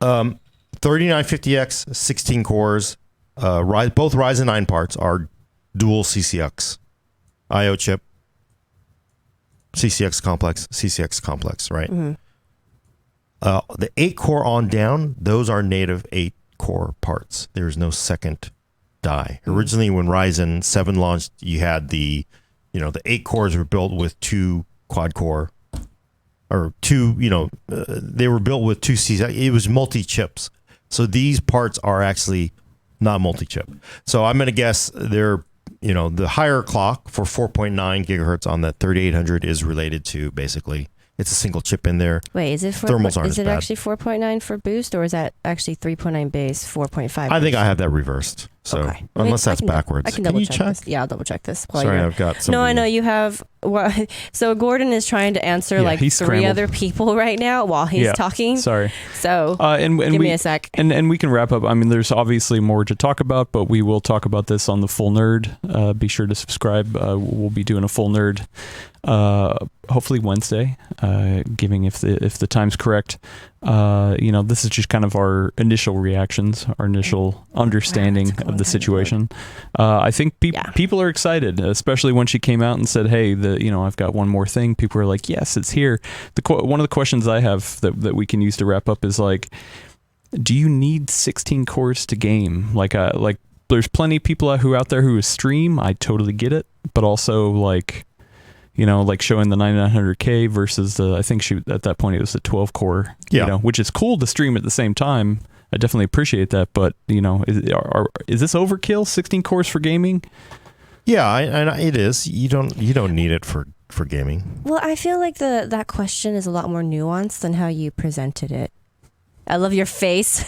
3950X, 16 cores, both Ryzen 9 parts are dual CCX IO chip. CCX complex, right? Mm-hmm. The 8-core on down, those are native 8-core parts. There's no second die. Mm-hmm. Originally, when Ryzen 7 launched, you had the 8 cores were built with 2 quad-core, or 2, they were built with 2 CCX. It was multi-chips. So these parts are actually not multi-chip. So I'm going to guess they're the higher clock for 4.9 gigahertz on that 3800 is related to basically it's a single chip in there. Wait, is it thermals aren't is it as bad. actually 4.9 for boost, or is that actually 3.9 base, 4.5? I think I have that reversed. So okay. unless that's backwards, I can you check check? this. Yeah, I'll double check this. Sorry, I've got some. No, I know you have. Well, so Gordon is trying to answer like 3 other people right now while he's talking. Sorry. So and give me a sec. And we can wrap up. I mean, there's obviously more to talk about, but we will talk about this on the Full Nerd. Be sure to subscribe. We'll be doing a Full Nerd hopefully Wednesday, giving if the time's correct. This is just kind of our initial reactions, our initial understanding of the situation. I think people are excited, especially when she came out and said, "Hey, I've got one more thing." People are like, "Yes, it's here." One of the questions I have that we can use to wrap up is like, do you need 16 cores to game? Like there's plenty of people out there who stream. I totally get it, but also like showing the 9900K versus I think at that point it was the 12 core, which is cool to stream at the same time. I definitely appreciate that, but is this overkill? 16 cores for gaming? Yeah, it is. You don't need it for gaming. Well, I feel like that question is a lot more nuanced than how you presented it. I love your face.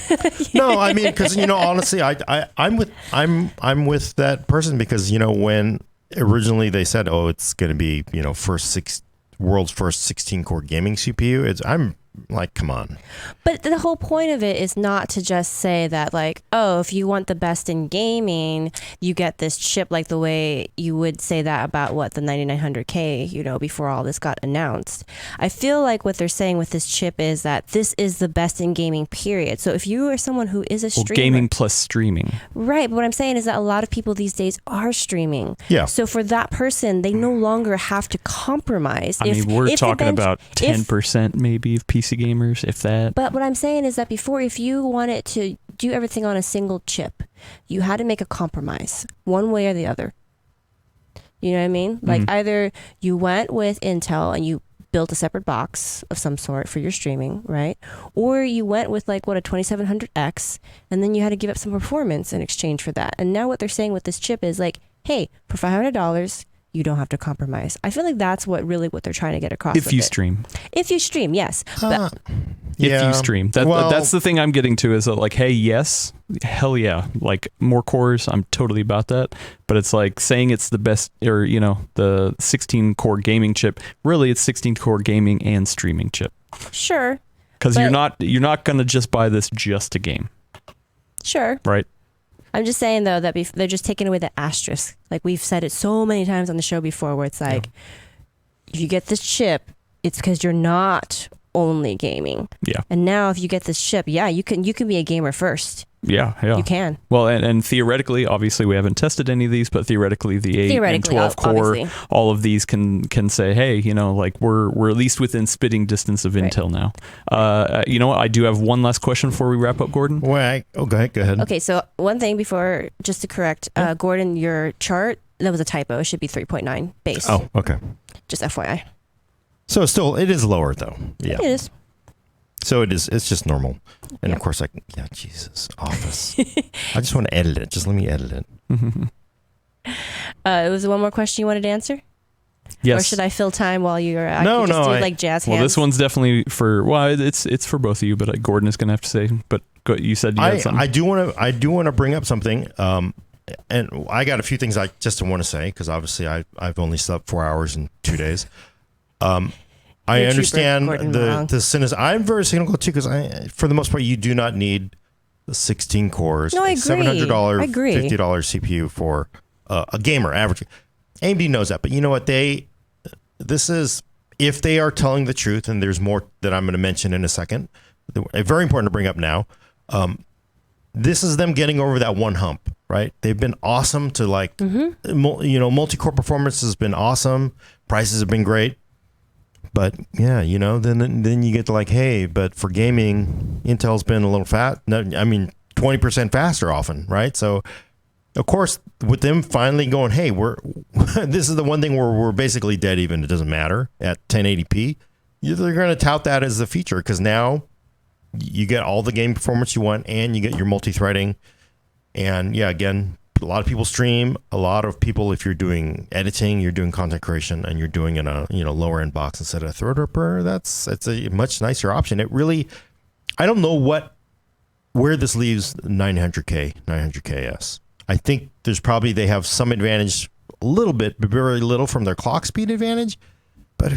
No, I mean, because honestly, I'm with that person because when originally they said, "Oh, it's going to be world's first 16-core gaming CPU." I'm like, come on. But the whole point of it is not to just say that, like, oh, if you want the best in gaming, you get this chip, like the way you would say that about the 9900K, before all this got announced. I feel like what they're saying with this chip is that this is the best in gaming, period. So if you are someone who is a streamer, gaming plus streaming, right? But what I'm saying is that a lot of people these days are streaming. Yeah. So for that person, they no longer have to compromise. I mean, we're talking about 10% maybe of PC gamers, if that. But what I'm saying is that before, if you wanted to do everything on a single chip, you had to make a compromise one way or the other. You know what I mean? Like either you went with Intel and you built a separate box of some sort for your streaming, right? Or you went with a 2700X and then you had to give up some performance in exchange for that. And now what they're saying with this chip is like, hey, for $500, you don't have to compromise. I feel like that's what they're trying to get across. If you stream. If you stream, yes. But If you stream. That's the thing I'm getting to is that, like, hey, yes, hell yeah. Like, more cores, I'm totally about that. But it's like saying it's the best, or, you know, the 16-core gaming chip. Really, it's 16-core gaming and streaming chip. Sure. Because you're not going to just buy this just to game. Sure. Right? I'm just saying, though, that they're just taking away the asterisk. Like, we've said it so many times on the show before, where it's like, if you get this chip, it's because you're not only gaming. Yeah. And now if you get this chip, you can be a gamer first. Yeah. You can. Well, and theoretically, obviously we haven't tested any of these, but theoretically the 8 and 12 core, all of these can say, hey, you know, like we're at least within spitting distance of Intel now. You know what? I do have one last question before we wrap up, Gordon. Go ahead. Okay, so one thing before, just to correct, Gordon, your chart, that was a typo. It should be 3.9 base. Oh, okay. Just FYI. So still, it is lower though. Yeah. It is. So it is. It's just normal. And of course, Jesus, Office. I just want to edit it. Just let me edit it. Was there one more question you wanted to answer? Yes. Or should I fill time while you're No, do like jazz hands? Well, this one's definitely it's for both of you, but Gordon is going to have to say. But you said you had something. I do want to bring up something. And I got a few things I just want to say because obviously I've only slept 4 hours in 2 days. I understand the cynicism. I'm very cynical too because for the most part, you do not need the 16 cores, no, I agree. $700, $50 CPU for a gamer average. AMD knows that, but you know what? This is, if they are telling the truth, and there's more that I'm going to mention in a second, very important to bring up now. This is them getting over that one hump, right? They've been awesome to multi-core performance has been awesome. Prices have been great. But yeah, you know, then you get to like, hey, but for gaming, Intel's been a little fat. No, I mean, 20% faster often, right? So, of course, with them finally going, hey, this is the one thing where we're basically dead even. It doesn't matter at 1080p. They're going to tout that as the feature because now you get all the game performance you want and you get your multi-threading. And yeah, again, a lot of people stream. A lot of people, if you're doing editing, you're doing content creation, and you're doing in a lower end box instead of a Threadripper, it's a much nicer option. It really, I don't know where this leaves 900KS. I think they have some advantage, a little bit, but very little from their clock speed advantage. But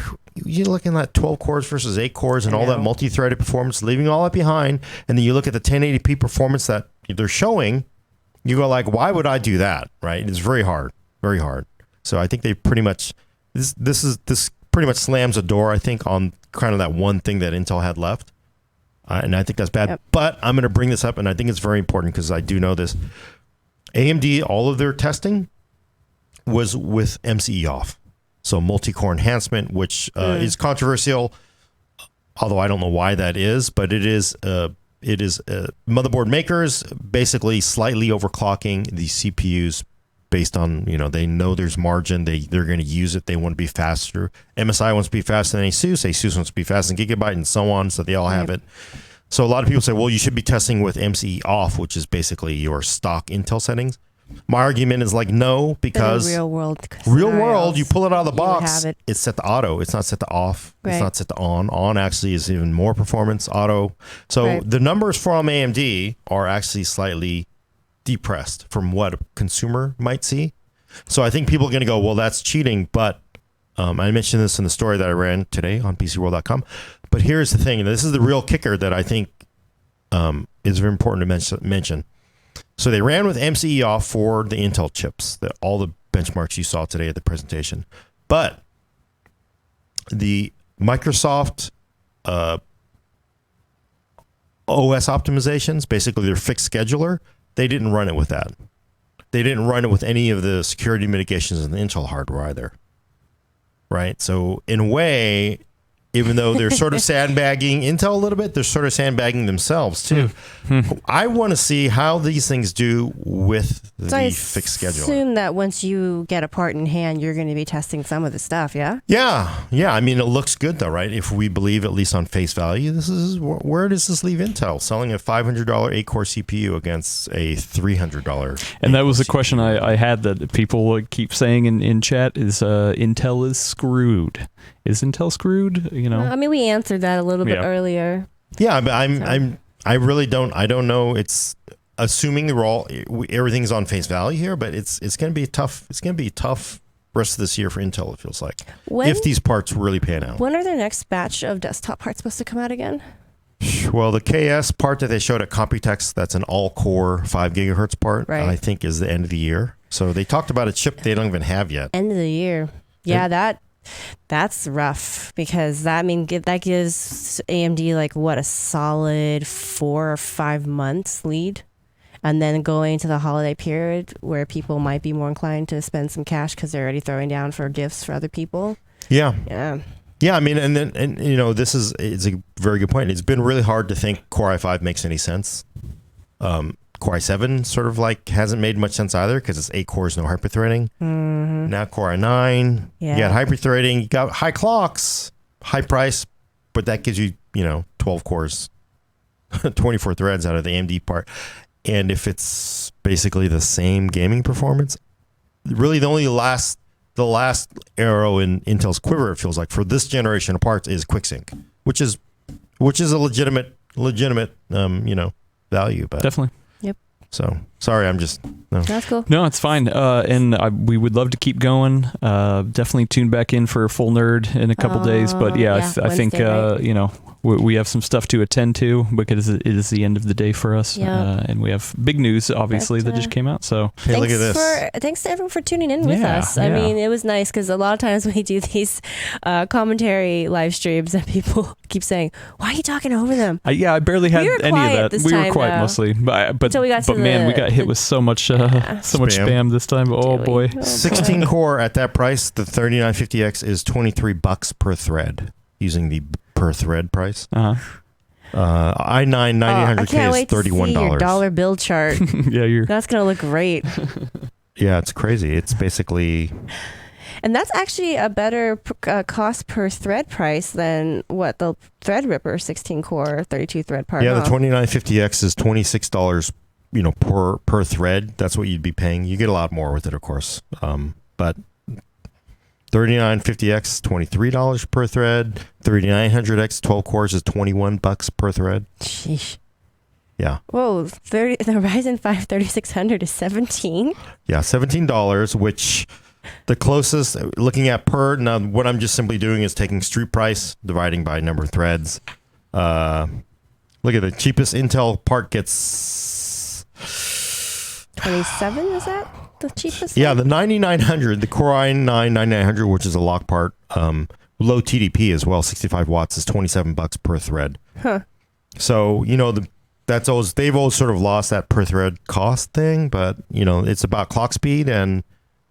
you're looking at 12 cores versus 8 cores and all that multi-threaded performance, leaving all that behind, and then you look at the 1080p performance that they're showing. You go like, why would I do that? Right? It's very hard, very hard. So I think they pretty much this pretty much slams a door, I think, on kind of that one thing that Intel had left, and I think that's bad. Yep. But I'm going to bring this up, and I think it's very important because I do know this. AMD, all of their testing was with MCE off, so multi-core enhancement, which is controversial. Although I don't know why that is, but it is. It is motherboard makers basically slightly overclocking the CPUs based on, they know there's margin. They're going to use it. They want to be faster. MSI wants to be faster than ASUS. ASUS wants to be faster than Gigabyte and so on. So they all have it. So a lot of people say, well, you should be testing with MCE off, which is basically your stock Intel settings. My argument is like, no, because real world, you pull it out of the box, it's set to auto. It's not set to off. Right. It's not set to on. On actually is even more performance, auto. So the numbers from AMD are actually slightly depressed from what a consumer might see. So I think people are going to go, well, that's cheating. But I mentioned this in the story that I ran today on PCWorld.com. But here's the thing. This is the real kicker that I think is very important to mention. So they ran with MCE off for the Intel chips, all the benchmarks you saw today at the presentation. But the Microsoft OS optimizations, basically their fixed scheduler, they didn't run it with that. They didn't run it with any of the security mitigations in the Intel hardware either. Right? So in a way, even though they're sort of sandbagging Intel a little bit, they're sort of sandbagging themselves too. I want to see how these things do with the fixed schedule. I assume that once you get a part in hand, you're going to be testing some of the stuff, yeah? Yeah. I mean, it looks good though, right? If we believe, at least on face value, this is where does this leave Intel? Selling a $500 8-core CPU against a $300. And that was the question I had that people keep saying in chat is Intel is screwed. Is Intel screwed? You know, I mean, we answered that a little bit earlier. Yeah, but I really don't. I don't know. It's assuming everything's on face value here, but it's going to be tough. It's going to be tough rest of this year for Intel. It feels like if these parts really pan out. When are their next batch of desktop parts supposed to come out again? Well, the KS part that they showed at Computex, that's an all-core 5 gigahertz part. Right. I think is the end of the year. So they talked about a chip they don't even have yet. End of the year. Yeah, that's rough because that gives AMD like a solid 4 or 5 months lead, and then going to the holiday period where people might be more inclined to spend some cash because they're already throwing down for gifts for other people. Yeah. Yeah. I mean, and it's a very good point. It's been really hard to think Core i5 makes any sense. Core i7 sort of hasn't made much sense either because it's 8 cores, no hyperthreading. Mm-hmm. Now Core i9, you got hyperthreading, you got high clocks, high price, but that gives you 12 cores, 24 threads out of the AMD part. And if it's basically the same gaming performance, really the last arrow in Intel's quiver, it feels like, for this generation of parts is QuickSync, which is a legitimate value, but definitely. Yep. So sorry, I'm just no. That's cool. No, it's fine. And we would love to keep going. Definitely tune back in for Full Nerd in a couple days. But I think right? we have some stuff to attend to because it is the end of the day for us. And we have big news, obviously, that just came out. So hey, look at this. Thanks to everyone for tuning in with us. I mean, it was nice because a lot of times we do these commentary live streams and people keep saying, "Why are you talking over them?" I barely had any of that. We were quiet mostly, but we got hit with so much spam this time. Oh boy. 16 core at that price, the 3950X is $23 per thread using the per thread price. i9 9800K is $31. See your dollar bill chart. That's gonna look great. Yeah, it's crazy. It's basically, and that's actually a better cost per thread price than what the Threadripper 16 core 32 thread part. Yeah, the 2950X is $26. Per thread. That's what you'd be paying. You get a lot more with it, of course. But 3950X, $23 per thread. 3900X, 12 cores is $21 per thread. Sheesh. Yeah. Whoa, the Ryzen 5 3600 is $17? Yeah, $17, which the closest, looking at now what I'm just simply doing is taking street price, dividing by number of threads. Look at the cheapest Intel part gets 27, is that the cheapest? Yeah, the 9900, the Core i9 9900, which is a lock part, low TDP as well, 65 watts, is $27 per thread. Huh. So, they've always sort of lost that per thread cost thing, but, it's about clock speed and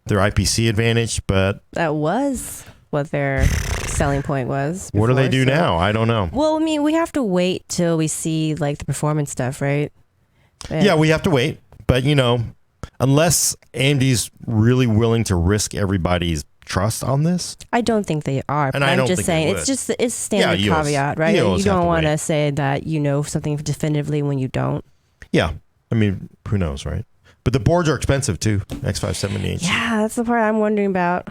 their IPC advantage, but... That was what their selling point was. What do they do now? I don't know. Well, I mean, we have to wait till we see, the performance stuff, right? Yeah, we have to wait. But, unless AMD's really willing to risk everybody's trust on this. I don't think they are. But I'm just saying, it's standard caveat, right? You don't want to say that you know something definitively when you don't. Yeah. I mean, who knows, right? But the boards are expensive, too. X570H. Yeah, that's the part I'm wondering about.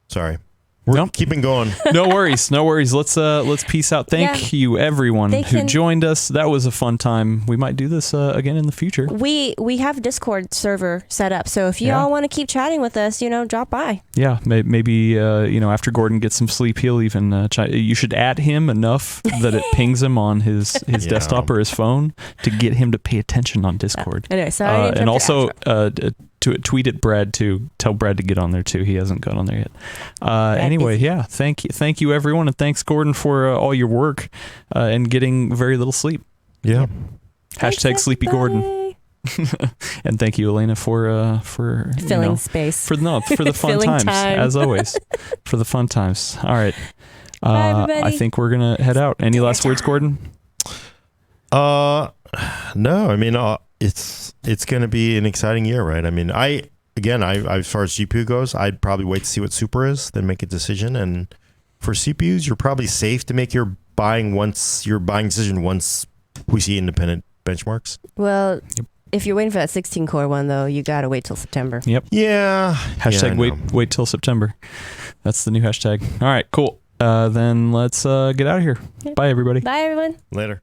Sorry. We're keeping going. No worries. Let's peace out. Thank you everyone who joined us. That was a fun time. We might do this again in the future. We have a Discord server set up, so if you all want to keep chatting with us, drop by. Yeah, maybe after Gordon gets some sleep, he'll even you should add him enough that it pings him on his desktop or his phone to get him to pay attention on Discord. Anyway, sorry. And also to tweet at Brad to tell Brad to get on there too. He hasn't got on there yet. Anyway, yeah, thank you everyone, and thanks Gordon for all your work and getting very little sleep. Yeah. Hashtag Sleepy Gordon. And thank you, Elena, for filling space for the fun times, as always. For the fun times. All right. everybody. I think we're going to head out. Any last words, Gordon? No, I mean, it's going to be an exciting year, right? I mean, as far as GPU goes, I'd probably wait to see what Super is, then make a decision. And for CPUs, you're probably safe to make your buying decision once we see independent benchmarks. Well, if you're waiting for that 16-core one, though, you got to wait till September. Yep. Yeah. Wait till September. That's the new hashtag. All right, cool. Then let's get out of here. Bye, everybody. Bye, everyone. Later.